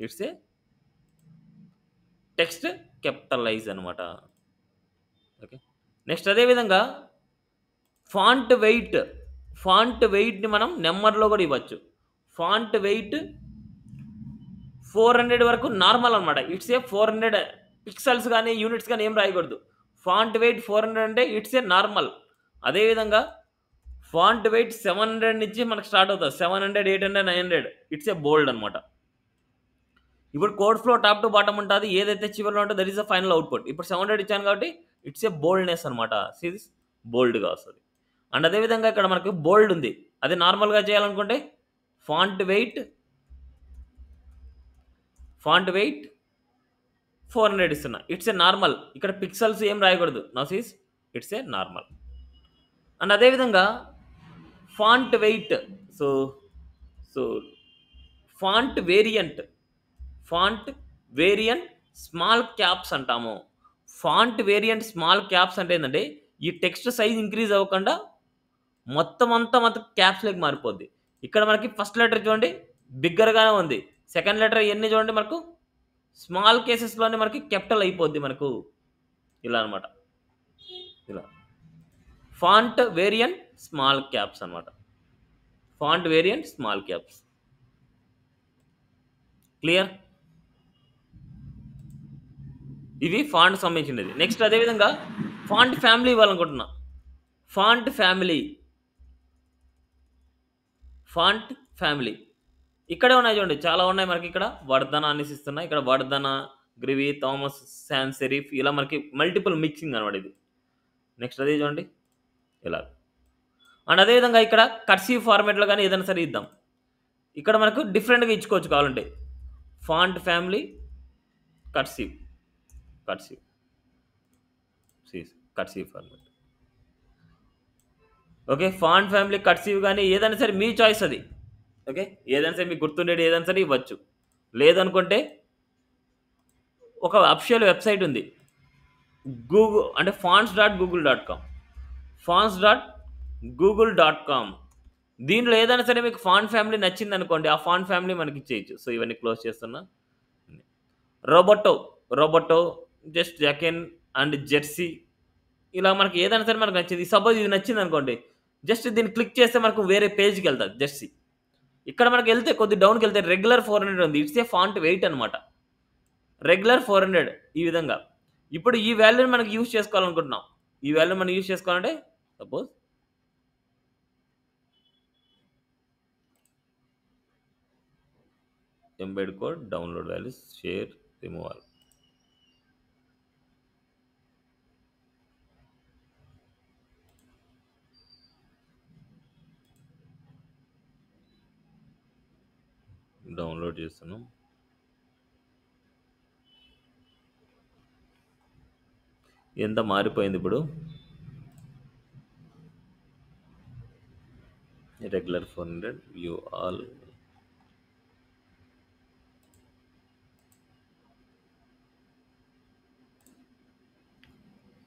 It's a text capitalize అనమాట. ఓకే, నెక్స్ట్ అదేవిధంగా ఫాంట్ వెయిట్. ఫాంట్ వెయిట్ని మనం నెంబర్లో కూడా ఇవ్వచ్చు. ఫాంట్ వెయిట్ 400 వరకు నార్మల్ అనమాట. ఇట్స్ ఏ 400 పిక్సెల్స్ కానీ యూనిట్స్ కానీ ఏం రాయకూడదు. ఫాంట్ వెయిట్ 400 అంటే ఇట్స్ ఏ నార్మల్. అదేవిధంగా ఫాంట్ వెయిట్ 700 నుంచి మనకు స్టార్ట్ అవుతుంది. 700, 800, 900 ఇట్స్ ఏ బోల్డ్ అనమాట. ఇప్పుడు code flow top to bottom ఉంటుంది. ఏదైతే చివరిలో ఉంటుందో that is the final output. ఇప్పుడు 700 ఇచ్చాను కాబట్టి ఇట్స్ ఏ బోల్డ్నెస్ అనమాట. సిరీస్ బోల్డ్గా వస్తుంది. అండ్ అదేవిధంగా ఇక్కడ మనకు బోల్డ్ ఉంది. అది నార్మల్గా చేయాలనుకుంటే ఫాంట్ వెయిట్ 400 ఇస్తున్నా. It's a normal. ఇక్కడ పిక్సెల్స్ ఏం రాయకూడదు. Now sees it's a normal. And అదేవిధంగా font weight so font variant small caps అంటాము. ఫాంట్ వేరియంట్ స్మాల్ క్యాప్స్ అంటే ఏంటంటే ఈ టెక్స్ట్ సైజ్ ఇంక్రీజ్ అవ్వకుండా మొత్తం క్యాప్స్లోకి మారిపోద్ది. ఇక్కడ మనకి ఫస్ట్ లెటర్ చూడండి బిగ్గర్గానే ఉంది. సెకండ్ లెటర్ ఇవన్నీ చూడండి మనకు స్మాల్ కేసెస్లోనే మనకి క్యాపిటల్ అయిపోద్ది మనకు. ఇలా అనమాట. ఇలా ఫాంట్ వేరియంట్ స్మాల్ క్యాప్స్ అనమాట. Font variant small caps. Clear? ఇవి ఫాంట్ సంబంధించినది. నెక్స్ట్ అదేవిధంగా ఫాంట్ ఫ్యామిలీ ఇవ్వాలనుకుంటున్నా. ఫాంట్ ఫ్యామిలీ ఇక్కడే ఉన్నాయి చూడండి, చాలా ఉన్నాయి మనకి. ఇక్కడ వర్ధన అనేసి ఇస్తున్నాయి. ఇక్కడ వర్ధన, గ్రివి, థామస్, శాన్ సెరిఫ్ ఇలా మనకి మల్టిపుల్ మిక్సింగ్ అనమాట ఇది. నెక్స్ట్ అదే చూడండి ఇలా. అండ్ అదేవిధంగా ఇక్కడ కర్సివ్ ఫార్మేట్లో కానీ ఏదైనా సరే ఇద్దాం. ఇక్కడ మనకు డిఫరెంట్గా ఇచ్చుకోవచ్చు కావాలంటే. Font family cursive format. Okay, font family cursive కానీ ఏదైనా సరే మీ చాయిస్ అది. ఓకే, ఏదైనా సరే మీకు గుర్తుండేది ఏదైనా సరే ఇవ్వచ్చు. లేదనుకుంటే ఒక అఫిషియల్ వెబ్సైట్ ఉంది గూగుల్ అంటే fonts.google.com. దీనిలో ఏదైనా సరే మీకు ఫాంట్ ఫ్యామిలీ నచ్చింది అనుకోండి, ఆ ఫాంట్ ఫ్యామిలీ మనకి ఇచ్చేయచ్చు. సో ఇవన్నీ క్లోజ్ చేస్తున్నా. రోబోటో జస్ట్ జాకెన్ అండ్ జెర్సీ ఇలా మనకి ఏదైనా సరే మనకు నచ్చింది. సపోజ్ ఇది నచ్చింది అనుకోండి, జస్ట్ దీన్ని క్లిక్ చేస్తే మనకు వేరే పేజ్కి వెళ్తుంది జెర్సీ. ఇక్కడ మనకి వెళ్తే కొద్ది డౌన్కి వెళ్తే రెగ్యులర్ 400 ఉంది. ఇట్స్ ఏ ఫాంట్ వెయిట్ అనమాట. రెగ్యులర్ 400 ఈ విధంగా. ఇప్పుడు ఈ వాల్యూని మనకి యూజ్ చేసుకోవాలనుకుంటున్నాం. ఈ వాల్యూ మనం యూజ్ చేసుకోవాలంటే suppose embed code, download values, share, removal. Download చేస్తున్నాం. ఎంత మారిపోయింది ఇప్పుడు. Regular 400 view all.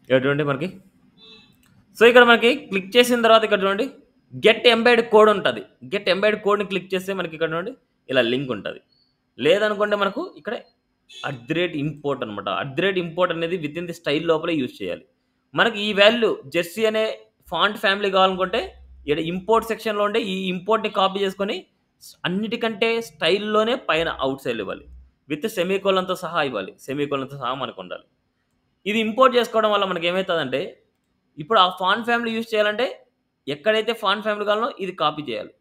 చూడండి మనకి. సో ఇక్కడ మనకి క్లిక్ చేసిన తర్వాత ఇక్కడ చూడండి గెట్ ఎంబెడ్ కోడ్ ఉంటుంది. గెట్ ఎంబెడ్ కోడ్ని క్లిక్ చేస్తే మనకి ఇక్కడ చూడండి ఇలా లింక్ ఉంటుంది. లేదనుకుంటే మనకు ఇక్కడ @import అనమాట. @import అనేది విత్ ఇన్ ది స్టైల్ లోపలే యూజ్ చేయాలి. మనకి ఈ వాల్యూ జెర్సీ అనే ఫాంట్ ఫ్యామిలీ కావాలనుకుంటే ఇక్కడ ఇంపోర్ట్ సెక్షన్లో ఉండే ఈ ఇంపోర్ట్ని కాపీ చేసుకొని అన్నిటికంటే స్టైల్లోనే పైన అవుట్ సైడ్ ఇవ్వాలి. విత్ సెమీకోలన్తో సహా ఇవ్వాలి. సెమీకోలన్తో సహా మనకు ఉండాలి. ఇది ఇంపోర్ట్ చేసుకోవడం వల్ల మనకి ఏమవుతుందంటే ఇప్పుడు ఆ ఫాంట్ ఫ్యామిలీ యూజ్ చేయాలంటే ఎక్కడైతే ఫాంట్ ఫ్యామిలీ కావాలో ఇది కాపీ చేయాలి.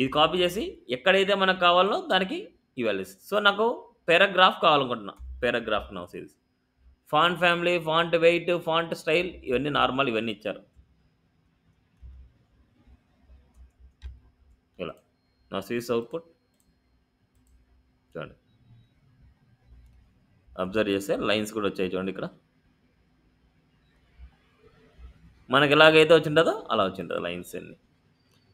ఇది కాపీ చేసి ఎక్కడైతే మనకు కావాలో దానికి ఇవ్వాలి. సో నాకు పారాగ్రాఫ్ కావాలనుకుంటున్నా. పారాగ్రాఫ్ నా series font family, font wait, font style ఇవన్నీ నార్మల్, ఇవన్నీ ఇచ్చారు. ఇలా నా సిరీస్ అవుట్పుట్ చూడండి. అబ్జర్వ్ చేస్తే లైన్స్ కూడా వచ్చాయి చూడండి. ఇక్కడ మనకి ఎలాగైతే వచ్చింటుందో అలా వచ్చింటుంది లైన్స్ అన్ని.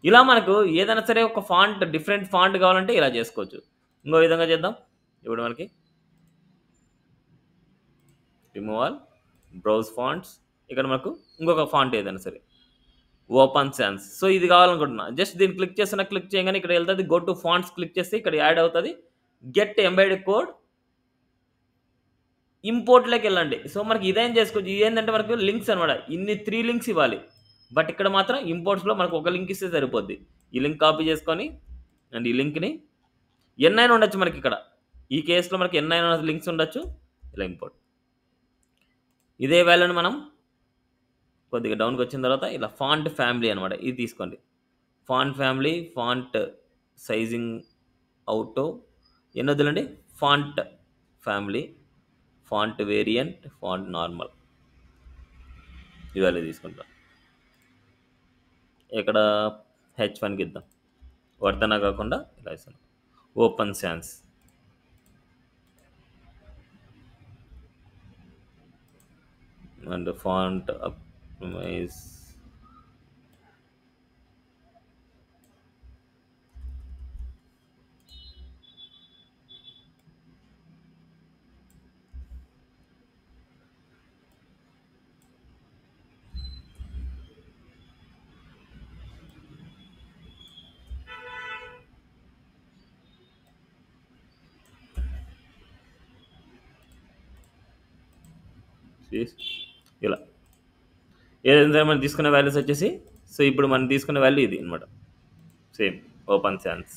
ఇలా మనకు ఏదైనా సరే ఒక ఫాంట్ డిఫరెంట్ ఫాంట్ కావాలంటే ఇలా చేసుకోవచ్చు. ఇంకో విధంగా చేద్దాం. ఇప్పుడు మనకి రిమూవ్ ఆల్, బ్రౌజ్ ఫాంట్స్. ఇక్కడ మనకు ఇంకొక ఫాంట్ ఏదైనా సరే, ఓపెన్ సాన్స్. సో ఇది కావాలనుకుంటున్నా, జస్ట్ దీన్ని క్లిక్ చేస్తున్నా, క్లిక్ చేయగానే ఇక్కడ వెళ్తుంది, గో టు ఫాంట్స్ క్లిక్ చేస్తే ఇక్కడ యాడ్ అవుతుంది, గెట్ ఎంబెడెడ్ కోడ్, ఇంపోర్ట్లోకి వెళ్ళండి. సో మనకి ఇదేం చేసుకోవచ్చు, ఇది ఏంటంటే మనకు లింక్స్ అనమాట, ఇన్ని 3 లింక్స్ ఇవ్వాలి, బట్ ఇక్కడ మాత్రం ఇంపోర్ట్స్లో మనకు ఒక లింక్ ఇస్తే సరిపోద్ది. ఈ లింక్ కాపీ చేసుకొని అండ్ ఈ లింక్ని ఎన్నైనా ఉండొచ్చు మనకి, ఇక్కడ ఈ కేసులో మనకి ఎన్నైనా లింక్స్ ఉండొచ్చు. ఇలా ఇంపోర్ట్, ఇదే వాల్యూని మనం కొద్దిగా డౌన్కి వచ్చిన తర్వాత ఇలా ఫాంట్ ఫ్యామిలీ అనమాట, ఇది తీసుకోండి. Font family, font sizing auto ఎన్ని వద్దులండి, font family, font variant, font normal, ఇవాళ తీసుకుంటాం. ఇక్కడ H1కి ఇద్దాం, వర్తన కాకుండా ఇలా ఇస్తాను, ఓపెన్ సాన్స్. అండ్ ఫాంట్ అప్మైజ్, ఇలా ఏదైనా మనం తీసుకున్న వాల్యూస్ వచ్చేసి, సో ఇప్పుడు మనం తీసుకున్న వాల్యూ ఇది అనమాట, సేమ్ ఓపెన్ సాన్స్.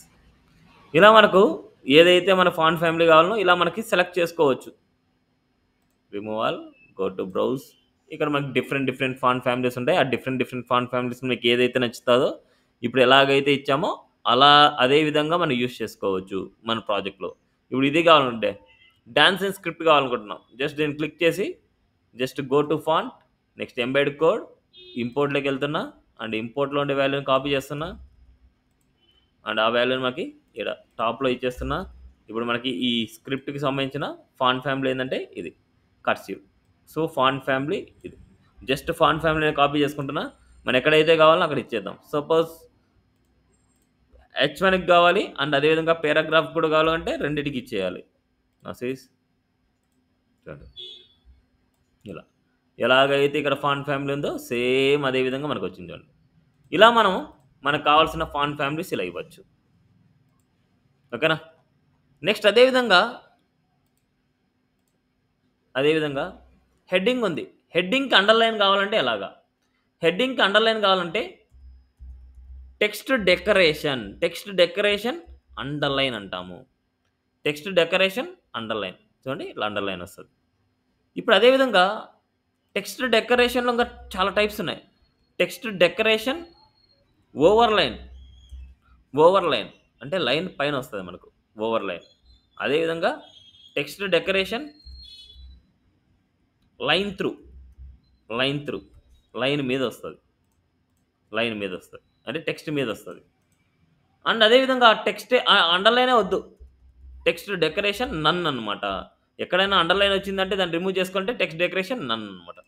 ఇలా మనకు ఏదైతే మన ఫాంట్ ఫ్యామిలీ కావాలనో ఇలా మనకి సెలెక్ట్ చేసుకోవచ్చు. Remove all, go to browse. ఇక్కడ మనకి డిఫరెంట్ ఫాంట్ ఫ్యామిలీస్ ఉంటాయి, ఆ డిఫరెంట్ ఫాంట్ ఫ్యామిలీస్ మీకు ఏదైతే నచ్చుతుందో ఇప్పుడు ఎలాగైతే ఇచ్చామో అలా అదే విధంగా మనం యూస్ చేసుకోవచ్చు మన ప్రాజెక్ట్లో. ఇప్పుడు ఇది కావాలంటే డాన్స్ అండ్ స్క్రిప్ట్ కావాలనుకుంటున్నాం, జస్ట్ దీన్ని క్లిక్ చేసి just go to font, next embed code, ఇంపోర్ట్లోకి వెళ్తున్నా అండ్ ఇంపోర్ట్లో ఉండే వాల్యూని కాపీ చేస్తున్నా అండ్ ఆ వాల్యూని మనకి ఇక్కడ టాప్లో ఇచ్చేస్తున్నా. ఇప్పుడు మనకి ఈ స్క్రిప్ట్కి సంబంధించిన ఫాంట్ ఫ్యామిలీ ఏంటంటే ఇది కర్సివ్. సో ఫాంట్ ఫ్యామిలీ ఇది, జస్ట్ ఫాంట్ ఫ్యామిలీని కాపీ చేసుకుంటున్నా, మనం ఎక్కడైతే కావాలో అక్కడ ఇచ్చేద్దాం. సపోజ్ H1కి కావాలి అండ్ అదేవిధంగా పారాగ్రాఫ్ కూడా కావాలంటే రెండింటికి ఇచ్చేయాలి. నసీస్ ఇలా ఎలాగైతే ఇక్కడ ఫాంట్ ఫ్యామిలీ ఉందో సేమ్ అదే విధంగా మనకు వచ్చింది చూడండి. ఇలా మనం మనకు కావాల్సిన ఫాంట్ ఫ్యామిలీస్ ఇలా ఇవ్వచ్చు. ఓకేనా. నెక్స్ట్ అదేవిధంగా హెడ్డింగ్ ఉంది, హెడ్డింగ్కి అండర్లైన్ కావాలంటే ఎలాగా, హెడ్డింగ్కి అండర్లైన్ కావాలంటే టెక్స్ట్ డెకరేషన్ అండర్లైన్ అంటాము. టెక్స్ట్ డెకరేషన్ అండర్లైన్, చూడండి ఇలా అండర్లైన్ వస్తుంది. ఇప్పుడు అదేవిధంగా టెక్స్ట్ డెకరేషన్లో ఇంకా చాలా టైప్స్ ఉన్నాయి. టెక్స్ట్ డెకరేషన్ ఓవర్లైన్ అంటే లైన్ పైన వస్తుంది మనకు ఓవర్లైన్. అదేవిధంగా text decoration line through line మీద వస్తుంది అంటే టెక్స్ట్ మీద వస్తుంది. అండ్ అదేవిధంగా టెక్స్ట్ అండర్లైనే వద్దు, టెక్స్ట్ డెకరేషన్ నన్ అనమాట. ఎక్కడైనా అండర్లైన్ వచ్చిందంటే దాన్ని రిమూవ్ చేసుకుంటే టెక్స్ట్ డెకరేషన్ నన్ అనమాట.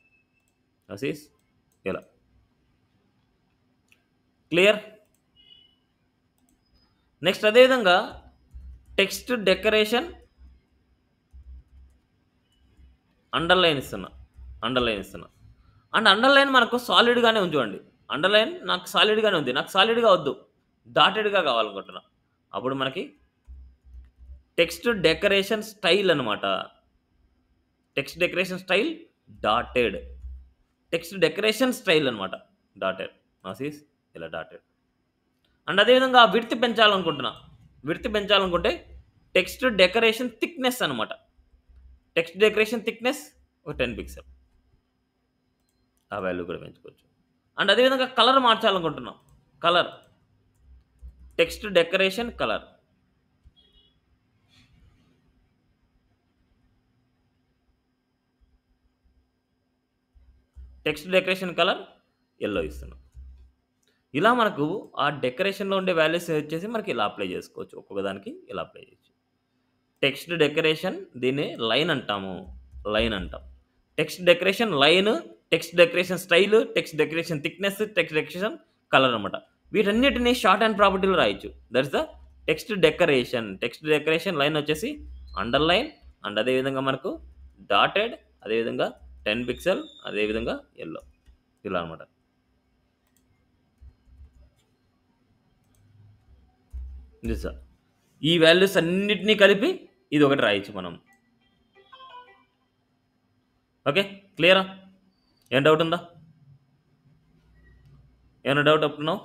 అసీస్ ఇలా క్లియర్. నెక్స్ట్ అదేవిధంగా టెక్స్ట్ డెకరేషన్ అండర్లైన్ ఇస్తున్నా అండ్ అండర్లైన్ మనకు సాలిడ్గానే ఉంది చూడండి. అండర్లైన్ నాకు సాలిడ్గానే ఉంది, నాకు సాలిడ్గా వద్దు, డాటెడ్గా కావాలనుకుంటున్నా. అప్పుడు మనకి టెక్స్ట్ డెకరేషన్ స్టైల్ అనమాట. Text decoration style dotted, text decoration style అనమాట డాటెడ్. నాసీస్ ఇలా డాటెడ్. అండ్ అదేవిధంగా విడ్త్ పెంచాలనుకుంటే టెక్స్ట్ డెకరేషన్ థిక్నెస్ అనమాట. టెక్స్ట్ డెకరేషన్ థిక్నెస్ ఒక 10 పిక్సెల్, ఆ వాల్యూ కూడా పెంచుకోవచ్చు. అండ్ అదేవిధంగా కలర్ మార్చాలనుకుంటున్నాం, colour text decoration colour, text decoration colour yellow ఇస్తున్నాం. ఇలా మనకు ఆ డెకరేషన్లో ఉండే వాల్యూస్ వచ్చేసి మనకి ఇలా అప్లై చేసుకోవచ్చు, ఒక్కొక్క దానికి ఇలా అప్లై చేయొచ్చు. టెక్స్ట్ డెకరేషన్ దీన్ని లైన్ అంటాం. Text decoration line, text decoration style, text decoration thickness, text decoration colour అనమాట. వీటన్నిటిని షార్ట్ అండ్ ప్రాపర్టీలో రాయొచ్చు. That's the text decoration. Text decoration line వచ్చేసి అండర్లైన్ అండ్ అదేవిధంగా మనకు డాటెడ్, అదేవిధంగా 10 పిక్సెల్, అదేవిధంగా ఎల్లో, ఇలా అనమాట. ఇది సార్ ఈ వాల్యూస్ అన్నిటినీ కలిపి ఇది ఒకటి రాయొచ్చు మనం. ఓకే, క్లియరా? ఏం డౌట్ ఉందా? ఏమైనా డౌట్ అప్పుడు no?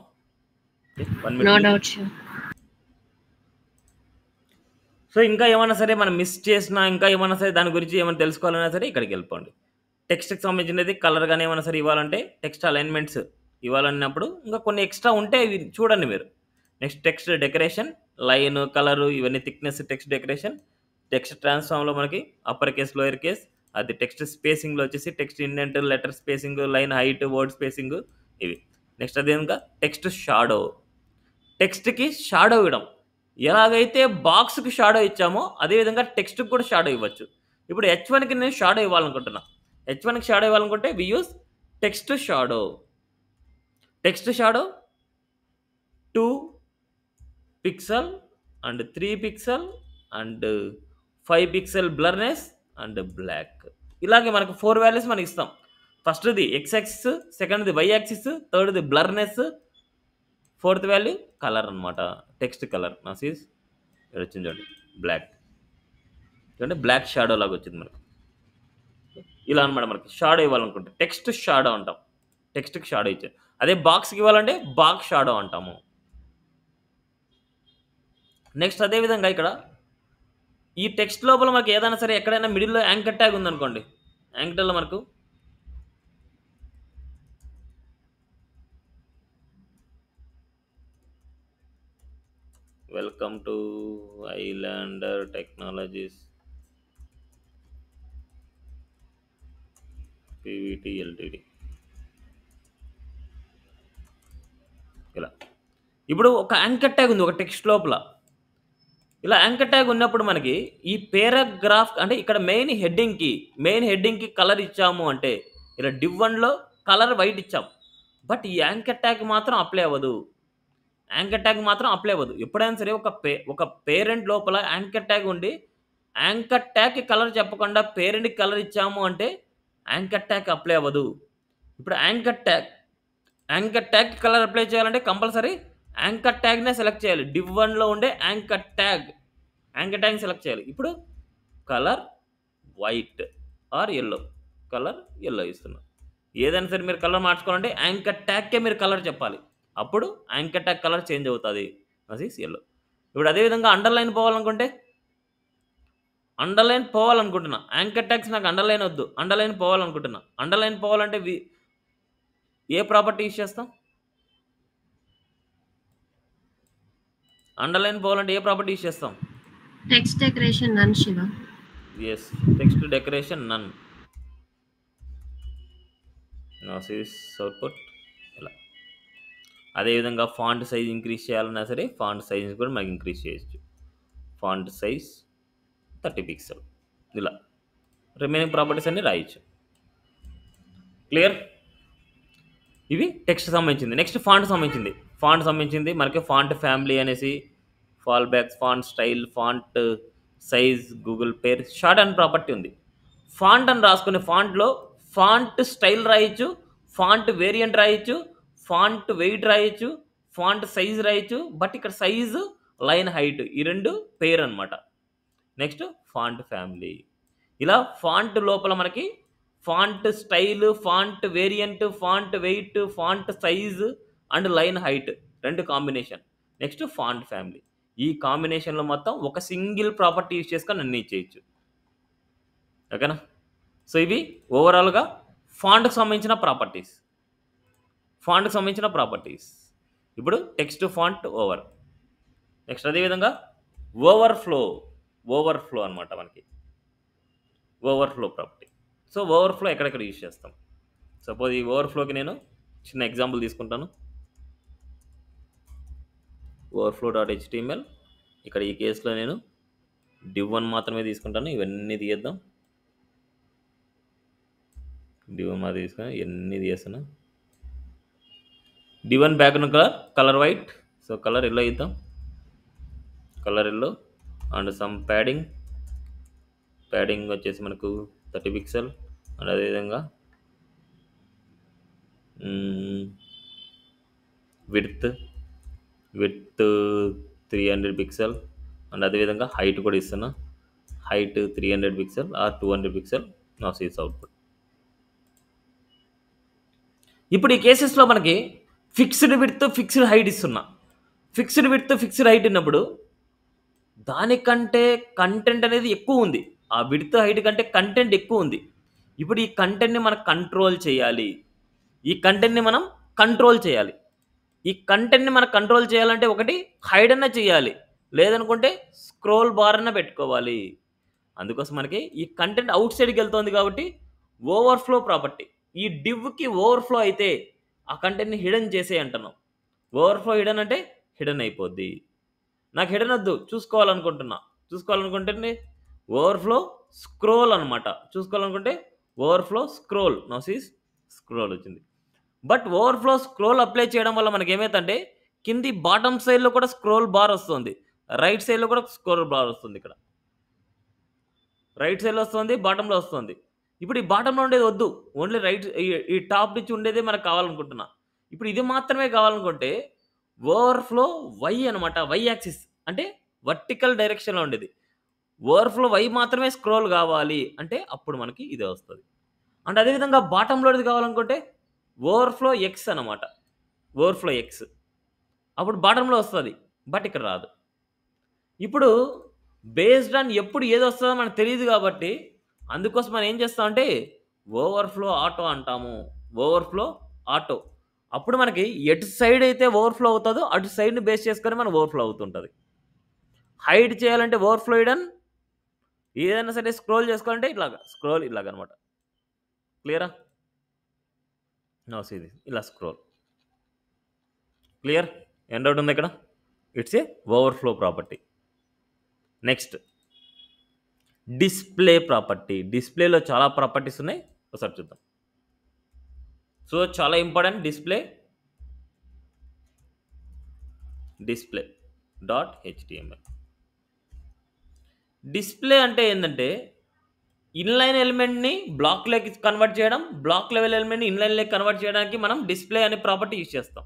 No doubt sir. So ఇంకా ఏమైనా సరే మనం మిస్ చేసినా, ఇంకా ఏమైనా సరే దాని గురించి ఏమైనా తెలుసుకోవాలన్నా సరే ఇక్కడికి వెళ్ళిపోండి. టెక్స్ట్కి సంబంధించినది కలర్ కానీ ఏమైనా సరే ఇవ్వాలంటే టెక్స్ట్ అలైన్మెంట్స్ ఇవ్వాలన్నప్పుడు ఇంకా కొన్ని ఎక్స్ట్రా ఉంటే ఇవి చూడండి మీరు. Next text decoration, line, colour, ఇవన్నీ థిక్నెస్, టెక్స్ట్ డెకరేషన్, టెక్స్ట్ ట్రాన్స్ఫామ్లో మనకి అప్పర్ కేస్, లోయర్ కేస్, అది టెక్స్ట్ స్పేసింగ్లో వచ్చేసి text indent, letter spacing, line height, word spacing ఇవి. నెక్స్ట్ అదే ఇంకా టెక్స్ట్ షాడో, టెక్స్ట్కి షాడో ఇవ్వడం. ఎలాగైతే బాక్స్కి షాడో ఇచ్చామో అదేవిధంగా టెక్స్ట్కి కూడా షాడో ఇవ్వచ్చు. ఇప్పుడు H1కి నేను షాడో ఇవ్వాలనుకుంటున్నా. H1కి షాడో ఇవ్వాలనుకుంటే we use text shadow. Text shadow 2 pixel and 3 pixel and 5 pixel blurness and black. ఇలాగే మనకు 4 వాల్యూస్ మనం ఇస్తాం. ఫస్ట్ది ఎక్స్ యాక్సిస్, సెకండ్ది వై యాక్సిస్, థర్డ్ది బ్లర్నెస్, ఫోర్త్ వాల్యూ కలర్ అనమాట. టెక్స్ట్ కలర్ నా సీజ్ ఇక్కడ వచ్చింది చూడండి, బ్లాక్. చూడండి బ్లాక్ షాడో లాగా వచ్చింది మనకు. ఇలా అనమాట మనకి షాడో ఇవ్వాలనుకుంటే టెక్స్ట్ షాడో అంటాం. టెక్స్ట్కి షాడో ఇచ్చారు. అదే బాక్స్కి ఇవ్వాలంటే బాక్స్ షాడో అంటాము. నెక్స్ట్ అదేవిధంగా ఇక్కడ ఈ టెక్స్ట్ లోపల మనకి ఏదైనా సరే ఎక్కడైనా మిడిల్లో యాంకర్ ట్యాగ్ ఉందనుకోండి, యాంకర్లో మనకు welcome to Islander technologies PVT LTD ఇలా. ఇప్పుడు ఒక యాంకర్ ట్యాగ్ ఉంది ఒక టెక్స్ట్ లోపల. ఇలా యాంకర్ ట్యాగ్ ఉన్నప్పుడు మనకి ఈ పేరాగ్రాఫ్ అంటే ఇక్కడ మెయిన్ హెడ్డింగ్కి కలర్ ఇచ్చాము అంటే ఇలా div1లో కలర్ వైట్ ఇచ్చాం. బట్ ఈ యాంకర్ ట్యాగ్ మాత్రం అప్లై అవ్వదు. ఎప్పుడైనా సరే ఒక పేరెంట్ లోపల యాంకర్ ట్యాగ్ ఉండి యాంకర్ ట్యాగ్కి కలర్ చెప్పకుండా పేరెంట్కి కలర్ ఇచ్చాము అంటే యాంకర్ ట్యాగ్ అప్లై అవ్వదు. ఇప్పుడు యాంకర్ ట్యాగ్కి కలర్ అప్లై చేయాలంటే కంపల్సరీ యాంకర్ ట్యాగ్నే సెలెక్ట్ చేయాలి. div1లో ఉండే యాంకర్ ట్యాగ్ని సెలెక్ట్ చేయాలి. ఇప్పుడు colour white or yellow, colour yellow ఇస్తున్నాం. ఏదైనా సరే మీరు కలర్ మార్చుకోవాలంటే యాంకర్ ట్యాగ్కే మీరు కలర్ చెప్పాలి. అప్పుడు యాంకర్ ట్యాగ్ కలర్ చేంజ్ అవుతుంది, అది ఎల్లో. ఇప్పుడు అదేవిధంగా అండర్లైన్ పోవాలనుకుంటున్నా, యాంకర్ ట్యాగ్స్ నాకు అండర్లైన్ వద్దు, అండర్లైన్ పోవాలంటే ఏ ప్రాపర్టీ యూజ్ చేస్తాం? అండర్లైన్ పోవాలంటే ఏ ప్రాపర్టీ యూజ్ చేస్తాం? టెక్స్ట్ డెకరేషన్ నన్ శివ. ఎస్, టెక్స్ట్ డెకరేషన్ నన్. అవుట్పుట్ ఇలా. అదేవిధంగా ఫాంట్ సైజ్ ఇంక్రీజ్ చేయాలన్నా సరే ఫాంట్ సైజ్ కూడా మనకి ఇంక్రీజ్ చేయొచ్చు. ఫాంట్ సైజ్ 30 పిక్సెల్ ఇలా. రిమైనింగ్ ప్రాపర్టీస్ అన్ని రాయొచ్చు. క్లియర్? ఇవి టెక్స్ట్ సంబంధించింది. నెక్స్ట్ ఫాంట్ సంబంధించింది మనకి ఫాంట్ ఫ్యామిలీ అనేసి, fall backs, font style, font size, Google pair, short and property ఉంది. ఫాంట్ అని రాసుకునే ఫాంట్లో ఫాంట్ స్టైల్ రాయొచ్చు, ఫాంట్ వేరియంట్ రాయొచ్చు, ఫాంట్ వెయిట్ రాయొచ్చు, ఫాంట్ సైజ్ రాయొచ్చు. బట్ ఇక్కడ సైజు, లైన్ హైట్ ఈ రెండు పేర్ అనమాట. Next font family. ఇలా ఫాంట్ లోపల మనకి font style, font variant, font wait, font size and line height రెండు కాంబినేషన్. Next font family. ఈ కాంబినేషన్లో మొత్తం ఒక సింగిల్ ప్రాపర్టీ యూజ్ చేసుకొని అన్నీ చేయొచ్చు. ఓకేనా? సో ఇవి ఓవరాల్గా ఫాంట్కి సంబంధించిన ప్రాపర్టీస్. ఇప్పుడు టెక్స్ట్ ఫాంట్ ఓవర్. నెక్స్ట్ అదేవిధంగా ఓవర్ఫ్లో అనమాట మనకి. Overflow property. సో ఓవర్ఫ్లో ఎక్కడెక్కడ యూజ్ చేస్తాం? సపోజ్ ఈ ఓవర్ఫ్లోకి నేను చిన్న ఎగ్జాంపుల్ తీసుకుంటాను. overflow.html. ఇక్కడ ఈ కేసులో నేను div1 మాత్రమే తీసుకుంటాను. ఇవన్నీ తీద్దాం. div1 మాత్రం తీసుకుని ఇవన్నీ తీస్తున్నా. div1 background colour white. So colour yellow ఇద్దాం. Colour yellow and some padding వచ్చేసి మనకు 30 పిక్సెల్ అండ్ అదేవిధంగా విడ్త్ 300 పిక్సెల్ అండ్ అదేవిధంగా హైట్ కూడా ఇస్తున్నా. Height 300 pixel or 200 pixel now sees output. ఇప్పుడు ఈ కేసెస్లో మనకి ఫిక్స్డ్ విడ్త్ ఫిక్స్డ్ హైట్ ఇస్తున్నా. ఫిక్స్డ్ విడ్త్ ఫిక్స్డ్ హైట్ ఉన్నప్పుడు దానికంటే కంటెంట్ అనేది ఎక్కువ ఉంది. ఆ విడ్త్ హైట్ కంటే కంటెంట్ ఎక్కువ ఉంది. ఇప్పుడు ఈ కంటెంట్ని మనం కంట్రోల్ చేయాలి. ఈ కంటెంట్ని మనం కంట్రోల్ చేయాలి. ఈ కంటెంట్ని మనం కంట్రోల్ చేయాలంటే ఒకటి హైడ్ అన్న చేయాలి, లేదనుకుంటే స్క్రోల్ బార్ అన్న పెట్టుకోవాలి. అందుకోసం మనకి ఈ కంటెంట్ అవుట్ సైడ్కి వెళ్తుంది కాబట్టి ఓవర్ఫ్లో ప్రాపర్టీ. ఈ డివ్కి ఓవర్ఫ్లో అయితే ఆ కంటెంట్ని హిడెన్ చేసే అంటున్నాం. ఓవర్ఫ్లో హిడెన్ అంటే హిడెన్ అయిపోద్ది. నాకు హిడెన్ వద్దు, చూసుకోవాలనుకుంటే ఓవర్ఫ్లో స్క్రోల్ అనమాట. చూసుకోవాలనుకుంటే ఓవర్ఫ్లో స్క్రోల్ నోసీస్ స్క్రోల్ వచ్చింది. బట్ ఓవర్ఫ్లో స్క్రోల్ అప్లై చేయడం వల్ల మనకి ఏమైందంటే కింది బాటమ్ సైడ్లో కూడా స్క్రోల్ బార్ వస్తుంది, రైట్ సైడ్లో కూడా స్క్రోల్ బార్ వస్తుంది. ఇక్కడ రైట్ సైడ్లో వస్తుంది, బాటంలో వస్తుంది. ఇప్పుడు ఈ బాటంలో ఉండేది వద్దు, ఓన్లీ రైట్ ఈ టాప్ నుంచి ఉండేదే మనకు కావాలనుకుంటున్నా. ఇప్పుడు ఇది మాత్రమే కావాలనుకుంటే ఓవర్ఫ్లో వై అనమాట, వై యాక్సిస్ అంటే వర్టికల్ డైరెక్షన్లో ఉండేది. ఓవర్ఫ్లో వై మాత్రమే స్క్రోల్ కావాలి అంటే అప్పుడు మనకి ఇదే వస్తుంది. అండ్ అదేవిధంగా బాటంలోది కావాలనుకుంటే ఓవర్ఫ్లో ఎక్స్ అనమాట, ఓవర్ఫ్లో ఎక్స్ అప్పుడు బాటంలో వస్తుంది, బట్ ఇక్కడ రాదు. ఇప్పుడు బేస్డ్ ఆన్ ఎప్పుడు ఏది వస్తుందో మనకు తెలియదు కాబట్టి అందుకోసం మనం ఏం చేస్తామంటే ఓవర్ఫ్లో ఆటో అంటాము. ఓవర్ఫ్లో ఆటో అప్పుడు మనకి ఎటు సైడ్ అయితే ఓవర్ఫ్లో అవుతుందో అటు సైడ్ని బేస్ చేసుకొని మనం ఓవర్ఫ్లో అవుతుంటుంది. హైడ్ చేయాలంటే ఓవర్ఫ్లో హిడెన్, ఏదైనా సరే స్క్రోల్ చేసుకోవాలంటే ఇలాగా స్క్రోల్ ఇలాగనమాట. క్లియరా? ఇది ఇలా స్క్రోల్. క్లియర్? ఎండ్ అవుట్ ఉంది ఇక్కడ. It's a overflow property. Next display property. డిస్ప్లేలో చాలా ప్రాపర్టీస్ ఉన్నాయి, ఒకసారి చూద్దాం. సో చాలా important display dot HTML. Display అంటే ఏంటంటే ఇన్లైన్ ఎలిమెంట్ని బ్లాక్లోకి కన్వర్ట్ చేయడం, బ్లాక్ లెవెల్ ఎలిమెంట్ని ఇన్లైన్లోకి కన్వర్ట్ చేయడానికి మనం డిస్ప్లే అనే ప్రాపర్టీ యూజ్ చేస్తాం.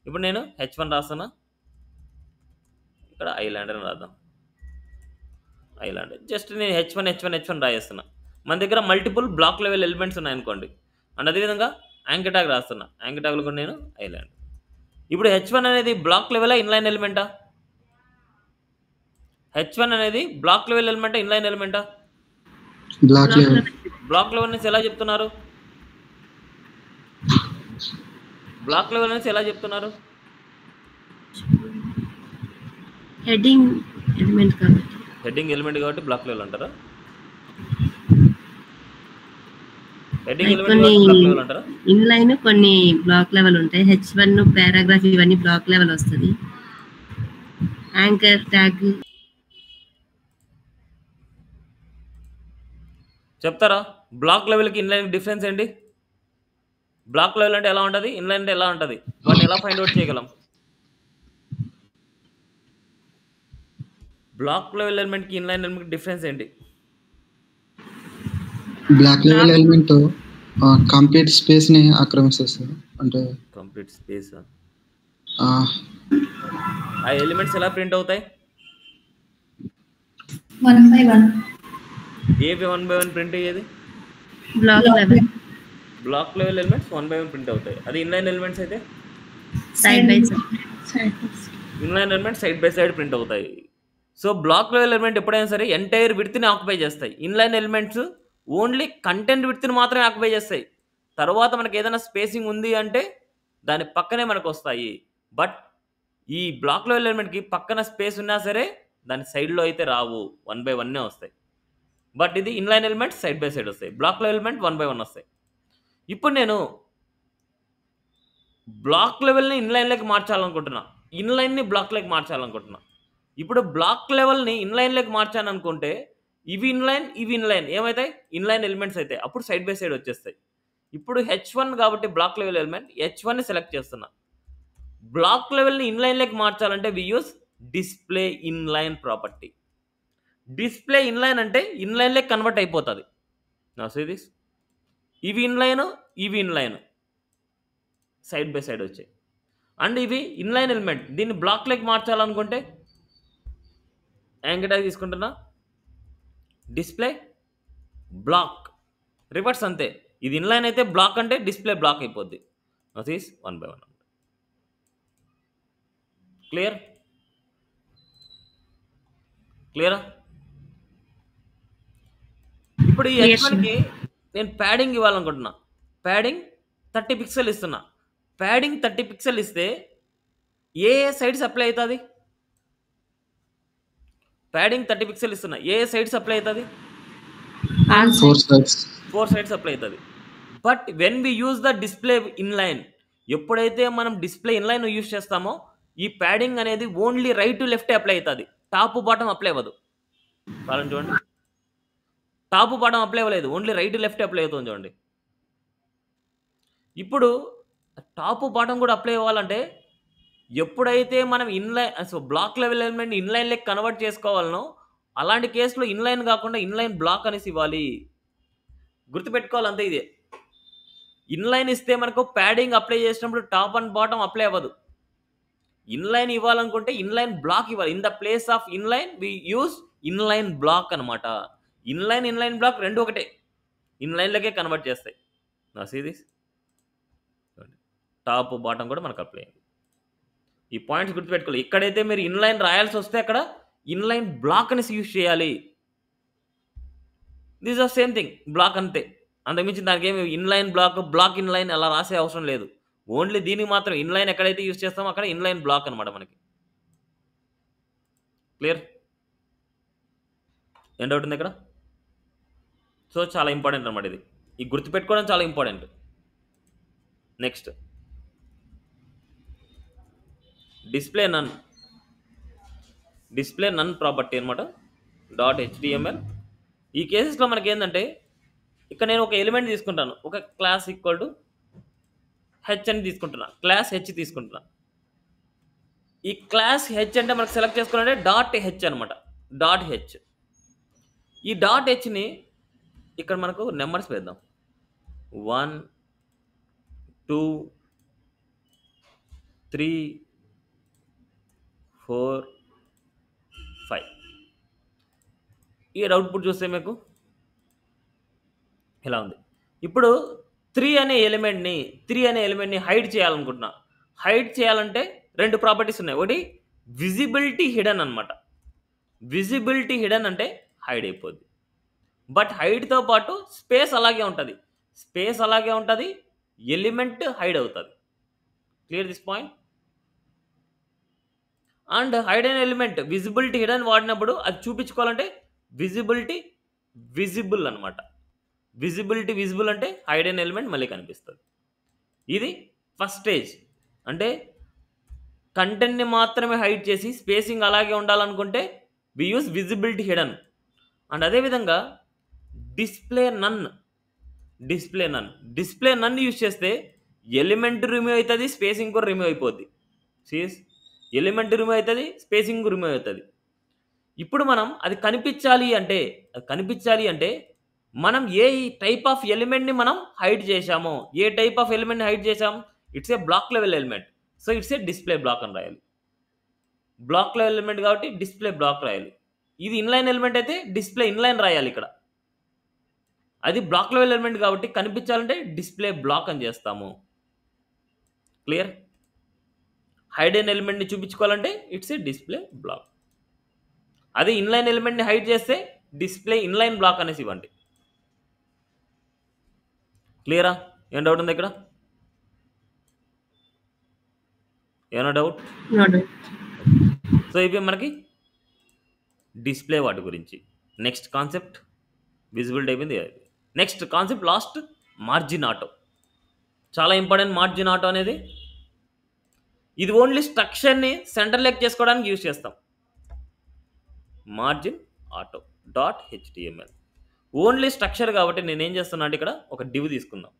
ఇప్పుడు నేను H1 రాస్తున్నా, ఇక్కడ ఐలాండ్ అని రాద్దాం. ఐలాండ్ జస్ట్ నేను H1 రాయేస్తున్నా. మన దగ్గర మల్టిపుల్ బ్లాక్ లెవెల్ ఎలిమెంట్స్ ఉన్నాయనుకోండి. అండ్ అదేవిధంగా యాంకర్ ట్యాగ్ రాస్తున్నా, యాంకర్ ట్యాగ్లో కూడా నేను ఐలాండ్. ఇప్పుడు H1 అనేది బ్లాక్ లెవెలా ఇన్లైన్ ఎలిమెంటా? H1 అనేది బ్లాక్ లెవెల్ ఎలిమెంటా ఇన్లైన్ ఎలిమెంటా? Block level. బ్లాక్ లెవెల్ నుంచి ఎలా చెప్తున్నారు? బ్లాక్ లెవెల్ నుంచి ఎలా చెప్తున్నారు? హెడ్డింగ్ ఎలిమెంట్ కాబట్టి. హెడ్డింగ్ ఎలిమెంట్ కాబట్టి బ్లాక్ లెవెల్ అంటారా? హెడ్డింగ్ ఎలిమెంట్ కాబట్టి బ్లాక్ లెవెల్ అంటారా? ఇన్లైన్ కొన్ని బ్లాక్ లెవెల్ ఉంటాయి. H1 పారాగ్రాఫ్ ఇవన్నీ బ్లాక్ లెవెల్ వస్తుంది. యాంకర్ ట్యాగ్ చెప్తారా? బ్లాక్ లెవెల్కి ఇన్లైన్ డిఫరెన్స్ ఏంటి? బ్లాక్ లెవెల్ అంటే ఎలా ఉంటుంది, ఇన్లైన్ అంటే ఎలా ఉంటుంది, వాటిని ఎలా ఫైండ్ అవుట్ చేయగలం? బ్లాక్ లెవెల్ ఎలిమెంట్కి ఇన్లైన్ ఎలిమెంట్కి డిఫరెన్స్ ఏంటి? Block level element complete space ని ఆక్రమిస్తుంది. అంటే కంప్లీట్ స్పేస్. ఆ ఎలిమెంట్స్ ఎలా ప్రింట్ అవుతాయి? 1 by 1. ఏవి 1 by 1 ప్రింట్ అయ్యేది? Black level. Block level elements 1 by 1 print అవుతాయి. అది ఇన్లైన్ ఎలిమెంట్స్ అయితే side by side. Side by side. Inline elements side by side print అవుతాయి. సో బ్లాక్ లెవెల్ ఎలిమెంట్ ఎప్పుడైనా సరే ఎంటైర్ విడ్త్ని ఆక్యుపై చేస్తాయి. ఇన్లైన్ ఎలిమెంట్స్ ఓన్లీ కంటెంట్ విడ్త్ని మాత్రమే occupy చేస్తాయి. తర్వాత మనకి ఏదైనా స్పేసింగ్ ఉంది అంటే దాని పక్కనే మనకు వస్తాయి. బట్ ఈ బ్లాక్ లెవెల్ ఎలిమెంట్కి పక్కన స్పేస్ ఉన్నా సరే దాని సైడ్లో అయితే రావు, 1 by 1 వస్తాయి. బట్ ఇది inline element side by side వస్తాయి. బ్లాక్ లెవెల్ ఎలిమెంట్ 1 by 1 వస్తాయి. ఇప్పుడు నేను బ్లాక్ లెవెల్ని ఇన్లైన్లోకి మార్చాలనుకుంటున్నా, ఇన్లైన్ని బ్లాక్లోకి మార్చాలనుకుంటున్నా. ఇప్పుడు బ్లాక్ లెవెల్ని ఇన్లైన్లోకి మార్చాను అనుకుంటే ఇవి ఇన్లైన్ ఏమవుతాయి? ఇన్లైన్ ఎలిమెంట్స్ అయితే అప్పుడు సైడ్ బై సైడ్ వచ్చేస్తాయి. ఇప్పుడు H1 కాబట్టి బ్లాక్ లెవెల్ ఎలిమెంట్ H1ని సెలెక్ట్ చేస్తున్నా. బ్లాక్ లెవెల్ని ఇన్లైన్లోకి మార్చాలంటే we use display inline property. Display inline అంటే ఇన్లైన్లోకి కన్వర్ట్ అయిపోతుంది. నా సీ దిస్ ఇవి ఇన్లైన్, ఇవి ఇన్లైన్ సైడ్ బై సైడ్ వచ్చాయి. అండ్ ఇవి ఇన్లైన్ ఎలిమెంట్. దీన్ని బ్లాక్లోకి మార్చాలనుకుంటే యాంగిటా తీసుకుంటున్నా, డిస్ప్లే బ్లాక్, రివర్స్ అంతే. ఇది ఇన్లైన్ అయితే బ్లాక్ అంటే డిస్ప్లే బ్లాక్ అయిపోద్ది. That is 1 by 1. క్లియర్? క్లియరా? ఇప్పుడు ఈ Yes, H1కి నేను ప్యాడింగ్ ఇవ్వాలనుకుంటున్నా. ప్యాడింగ్ 30 పిక్సెల్ ఇస్తున్నా. ప్యాడింగ్ 30 పిక్సెల్ ఇస్తే ఏ సైడ్స్ అప్లై అవుతుంది? ప్యాడింగ్ 30 పిక్సెల్ ఇస్తున్నా, ఏ సైడ్స్ అప్లై అవుతుంది? all 4 sides. sides. 4 sides apply అవుతుంది. But when we use the display inline, ఎప్పుడైతే మనం డిస్ప్లే ఇన్లైన్ యూజ్ చేస్తామో ఈ ప్యాడింగ్ అనేది only right to left apply అవుతుంది. టాప్ బాటం అప్లై అవ్వదు. కావాలని చూడండి, టాప్ బాటం అప్లై అవ్వలేదు, ఓన్లీ రైట్ లెఫ్ట్ అప్లై అవుతుంది. చూడండి, ఇప్పుడు టాప్ బాటం కూడా అప్లై అవ్వాలంటే ఎప్పుడైతే మనం inline black level element inline లెక్క కన్వర్ట్ చేసుకోవాలనో అలాంటి కేసులో ఇన్లైన్ కాకుండా ఇన్లైన్ బ్లాక్ అనేసి ఇవ్వాలి. గుర్తుపెట్టుకోవాలి అంతే. ఇదే ఇన్లైన్ ఇస్తే మనకు ప్యాడింగ్ అప్లై చేసినప్పుడు టాప్ అండ్ బాటం అప్లై అవ్వదు. ఇన్లైన్ ఇవ్వాలనుకుంటే ఇన్లైన్ బ్లాక్ ఇవ్వాలి. In the place of inline we use inline block అనమాట. ఇన్లైన్ బ్లాక్ రెండు ఒకటే, ఇన్లైన్లకే కన్వర్ట్ చేస్తాయి. నా సీరీస్ టాప్ బాటం కూడా మనకు అప్లై అయింది. ఈ పాయింట్స్ గుర్తుపెట్టుకోవాలి. ఇక్కడైతే మీరు ఇన్లైన్ రాయాల్సి వస్తే అక్కడ ఇన్లైన్ బ్లాక్ అనేసి యూజ్ చేయాలి. This are same thing, block అంతే. అంతకుమించి దానికి ఏమి ఇన్లైన్ బ్లాక్ ఇన్లైన్ అలా రాసే అవసరం లేదు. ఓన్లీ దీనికి మాత్రం ఇన్లైన్ ఎక్కడైతే యూజ్ చేస్తామో అక్కడ ఇన్లైన్ బ్లాక్ అనమాట మనకి. క్లియర్? ఏం డౌట్ ఉంది ఇక్కడ? సో చాలా ఇంపార్టెంట్ అనమాట ఇది. ఈ గుర్తుపెట్టుకోవడం చాలా ఇంపార్టెంట్. నెక్స్ట్ డిస్ప్లే నన్ ప్రాపర్టీ అనమాట. .html. ఈ కేసెస్లో మనకి ఏంటంటే ఇక్కడ నేను ఒక ఎలిమెంట్ తీసుకుంటాను, ఒక క్లాస్ ఈక్వల్ టు హెచ్ అని తీసుకుంటున్నా, క్లాస్ హెచ్ తీసుకుంటున్నా. ఈ క్లాస్ హెచ్ అంటే మనకు సెలెక్ట్ చేసుకోవాలంటే .h అనమాట. .h. ఈ .hని ఇక్కడ మనకు నెంబర్స్ వేద్దాం. 1 2 3 4 5. ఈ అవుట్పుట్ చూస్తే మీకు ఇలా ఉంది. ఇప్పుడు 3 అనే ఎలిమెంట్ని హైడ్ చేయాలనుకుంటున్నా. హైడ్ చేయాలంటే రెండు ప్రాపర్టీస్ ఉన్నాయి. ఒకటి విజిబిలిటీ హిడెన్ అనమాట. విజిబిలిటీ హిడెన్ అంటే హైడ్ అయిపోద్ది. బట్ హైడ్తో పాటు స్పేస్ అలాగే ఉంటుంది, ఎలిమెంట్ హైడ్ అవుతుంది. Clear this point? And hide అయిన ఎలిమెంట్ విజిబిలిటీ హిడెన్ వాడినప్పుడు అది చూపించుకోవాలంటే విజిబిలిటీ విజిబుల్ అనమాట. విజిబిలిటీ విజిబుల్ అంటే హైడ్ అయిన ఎలిమెంట్ మళ్ళీ కనిపిస్తుంది. ఇది ఫస్ట్ స్టేజ్. అంటే కంటెంట్ని మాత్రమే హైడ్ చేసి స్పేసింగ్ అలాగే ఉండాలనుకుంటే we use visibility hidden. And అదేవిధంగా డిస్ప్లే నన్ యూజ్ చేస్తే ఎలిమెంట్ రిమూవ్ అవుతుంది, స్పేసింగ్ కూడా రిమూవ్ అయిపోద్ది. సీస్ ఎలిమెంట్ రిమూవ్ అవుతుంది, స్పేసింగ్ రిమూవ్ అవుతుంది. ఇప్పుడు మనం అది కనిపించాలి అంటే మనం ఏ టైప్ ఆఫ్ ఎలిమెంట్ని మనం హైడ్ చేశామో, ఏ టైప్ ఆఫ్ ఎలిమెంట్ని హైడ్ చేసాం, it's a block level element. So it's a display block అని రాయాలి. బ్లాక్ లెవెల్ ఎలిమెంట్ కాబట్టి డిస్ప్లే బ్లాక్ రాయాలి. ఇది ఇన్లైన్ ఎలిమెంట్ అయితే డిస్ప్లే ఇన్లైన్ రాయాలి ఇక్కడ. అది బ్లాక్ లెవెల్ ఎలిమెంట్ కాబట్టి కనిపించాలంటే డిస్ప్లే బ్లాక్ అని చేస్తాము. క్లియర్? హైడ్ అయిన ఎలిమెంట్ని చూపించుకోవాలంటే ఇట్స్ ఏ డిస్ప్లే బ్లాక్. అదే ఇన్లైన్ ఎలిమెంట్ని హైడ్ చేస్తే డిస్ప్లే ఇన్లైన్ బ్లాక్ అనేసి ఇవ్వండి. క్లియరా? ఏం డౌట్ ఉంది ఇక్కడ? ఏమైనా డౌట్? No doubt. సో ఇవి మనకి డిస్ప్లే వాటి గురించి. నెక్స్ట్ కాన్సెప్ట్ విజిబిలిటీ అయిపోయింది. Next concept last margin auto. చాలా ఇంపార్టెంట్ మార్జిన్ ఆటో అనేది. ఇది ఓన్లీ స్ట్రక్చర్ని సెంటర్ లెక్ చేసుకోవడానికి యూజ్ చేస్తాం. Margin auto .html only structure కాబట్టి నేనేం చేస్తున్నా అంటే ఇక్కడ ఒక డివ్ తీసుకుందాం.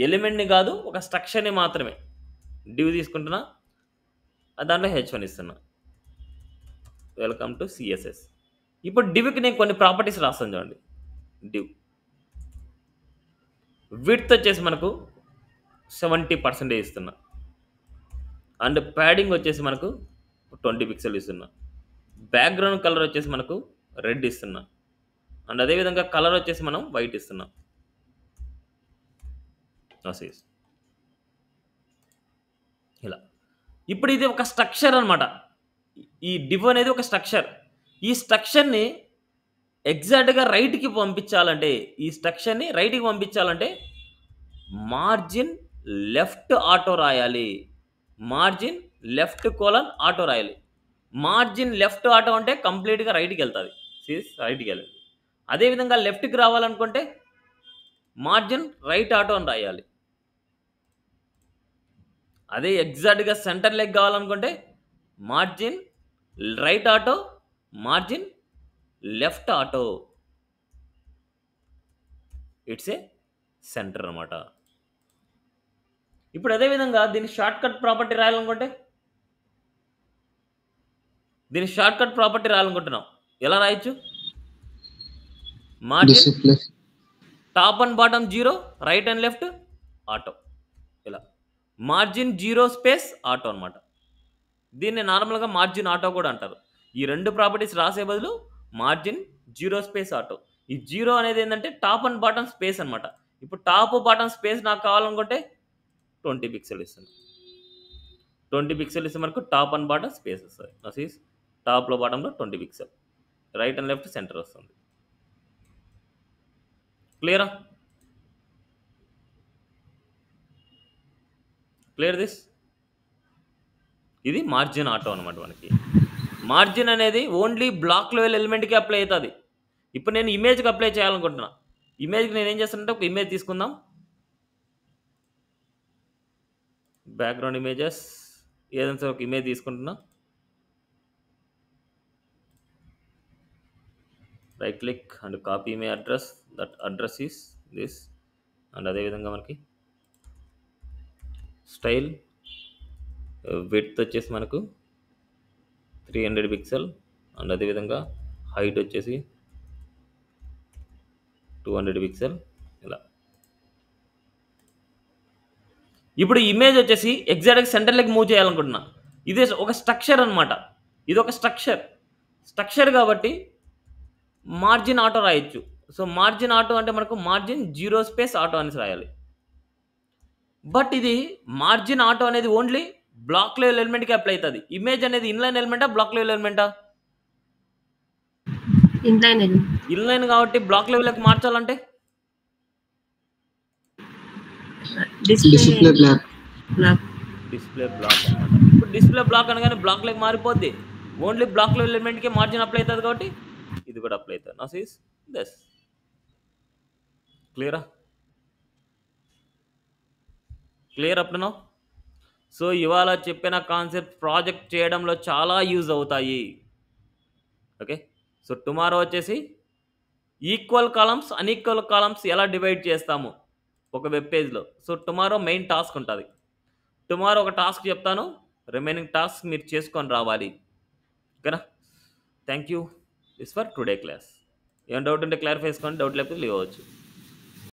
ఎలిమెంట్ని కాదు, ఒక స్ట్రక్చర్ని మాత్రమే డివ్ తీసుకుంటున్నా. దాంట్లో h1 ఇస్తున్నా. Welcome to CSS. ఇప్పుడు డివ్కి నేను కొన్ని ప్రాపర్టీస్ రాస్తాను. చూడండి, డివ్ విడ్త్ వచ్చేసి మనకు 70% ఇస్తున్నా, అండ్ ప్యాడింగ్ వచ్చేసి మనకు 20 పిక్సెల్ ఇస్తున్నా, బ్యాక్గ్రౌండ్ కలర్ వచ్చేసి మనకు రెడ్ ఇస్తున్నా, అండ్ అదేవిధంగా కలర్ వచ్చేసి మనం వైట్ ఇస్తున్నాం. ఇలా ఇప్పుడు ఇది ఒక స్ట్రక్చర్ అనమాట. ఈ డివ్ అనేది ఒక స్ట్రక్చర్. ఈ స్ట్రక్చర్ని ఎగ్జాక్ట్గా రైట్కి పంపించాలంటే, ఈ స్ట్రక్చర్ని రైట్కి పంపించాలంటే మార్జిన్ లెఫ్ట్ ఆటో రాయాలి. మార్జిన్ లెఫ్ట్ కోలన్ ఆటో రాయాలి. మార్జిన్ లెఫ్ట్ ఆటో అంటే కంప్లీట్గా రైట్కి వెళ్తుంది, రైట్కి వెళ్ళాలి. అదేవిధంగా లెఫ్ట్కి రావాలనుకుంటే మార్జిన్ రైట్ ఆటో అని రాయాలి. అదే ఎగ్జాక్ట్గా సెంటర్ లెగ్ కావాలనుకుంటే margin right auto, margin left auto. It's a centre అనమాట. ఇప్పుడు అదేవిధంగా దీని షార్ట్ కట్ ప్రాపర్టీ రాయాలనుకుంటే, దీని షార్ట్ కట్ ప్రాపర్టీ రాయాలనుకుంటున్నాం, ఎలా రాయొచ్చు? Margin display top and bottom 0, right and left auto. ఇలా మార్జిన్ 0 స్పేస్ ఆటో అనమాట. దీన్ని నార్మల్గా మార్జిన్ ఆటో కూడా అంటారు. ఈ రెండు ప్రాపర్టీస్ రాసే బదులు మార్జిన్ 0 స్పేస్ ఆటో. ఈ 0 అనేది ఏంటంటే టాప్ అండ్ బాటమ్ స్పేస్ అనమాట. ఇప్పుడు టాప్ బాటమ్ స్పేస్ నాకు కావాలనుకుంటే 20 పిక్సెల్ ఇస్తుంది. 20 పిక్సెల్ ఇస్తే మనకు టాప్ అండ్ బాటమ్ స్పేస్ వస్తుంది. నసీస్ టాప్లో బాటంలో 20 pixel, right and left centre వస్తుంది. క్లియరా? Clear this? ఇది మార్జిన్ ఆటో అనమాట. మనకి మార్జిన్ అనేది ఓన్లీ బ్లాక్ లెవెల్ ఎలిమెంట్కి అప్లై అవుతుంది. ఇప్పుడు నేను ఇమేజ్కి అప్లై చేయాలనుకుంటున్నా. ఇమేజ్కి నేను ఏం చేస్తానంటే ఒక ఇమేజ్ తీసుకుందాం. బ్యాక్గ్రౌండ్ ఇమేజెస్ ఏదైనా సరే ఒక ఇమేజ్ తీసుకుంటున్నా. Right click and copy image address. That address is this. And అదేవిధంగా మనకి స్టైల్ విడ్త్ వచ్చేసి మనకు 300 పిక్సెల్, అండ్ అదేవిధంగా హైట్ వచ్చేసి 200 పిక్సెల్. ఇలా ఇప్పుడు ఇమేజ్ వచ్చేసి ఎగ్జాక్ట్గా సెంటర్ లెగ్ మూవ్ చేయాలనుకుంటున్నా. ఇది ఒక స్ట్రక్చర్ అనమాట. ఇది ఒక స్ట్రక్చర్ కాబట్టి మార్జిన్ ఆటో రాయొచ్చు. సో మార్జిన్ ఆటో అంటే మనకు మార్జిన్ 0 స్పేస్ ఆటో అనేసి రాయాలి. బట్ ఇది మార్జిన్ ఆటో అనేది ఓన్లీ బ్లాక్ లెవెల్ ఎలిమెంట్కి అప్లై అవుతుంది. ఇమేజ్ అనేది ఇన్లైన్ ఎలిమెంటా బ్లాక్ లెవెల్ ఎలిమెంటా? ఇన్లైన్ కాబట్టి బ్లాక్ లెవెల్కి మార్చాలంటే డిస్ప్లే బ్లాక్ డిస్ప్లే బ్లాక్ అనమాట. ఇప్పుడు డిస్ప్లే బ్లాక్ అనగానే బ్లాక్ లెగ్ మారిపోద్ది. ఓన్లీ బ్లాక్ లెవెల్ ఎలిమెంట్కి మార్జిన్ అప్లై అవుతుంది కాబట్టి ఇది కూడా అప్లై అవుతుంది. Now sees this. క్లియరా? Clear up now? సో ఇవాళ చెప్పిన కాన్సెప్ట్ ప్రాజెక్ట్ చేయడంలో చాలా యూజ్ అవుతాయి. ఓకే, సో టుమారో వచ్చేసి ఈక్వల్ కాలమ్స్ అన్ఈక్వల్ కాలమ్స్ ఎలా డివైడ్ చేస్తాము ఒక వెబ్ పేజ్లో. సో టుమారో మెయిన్ టాస్క్ ఉంటుంది. టుమారో ఒక టాస్క్ చెప్తాను, రిమైనింగ్ టాస్క్ మీరు చేసుకొని రావాలి. ఓకేనా? Thank you. This for today class. ఏమైనా డౌట్ ఉంటే క్లారిఫై చేసుకోండి, డౌట్ లేకపోతే లీవ్ అవ్వచ్చు.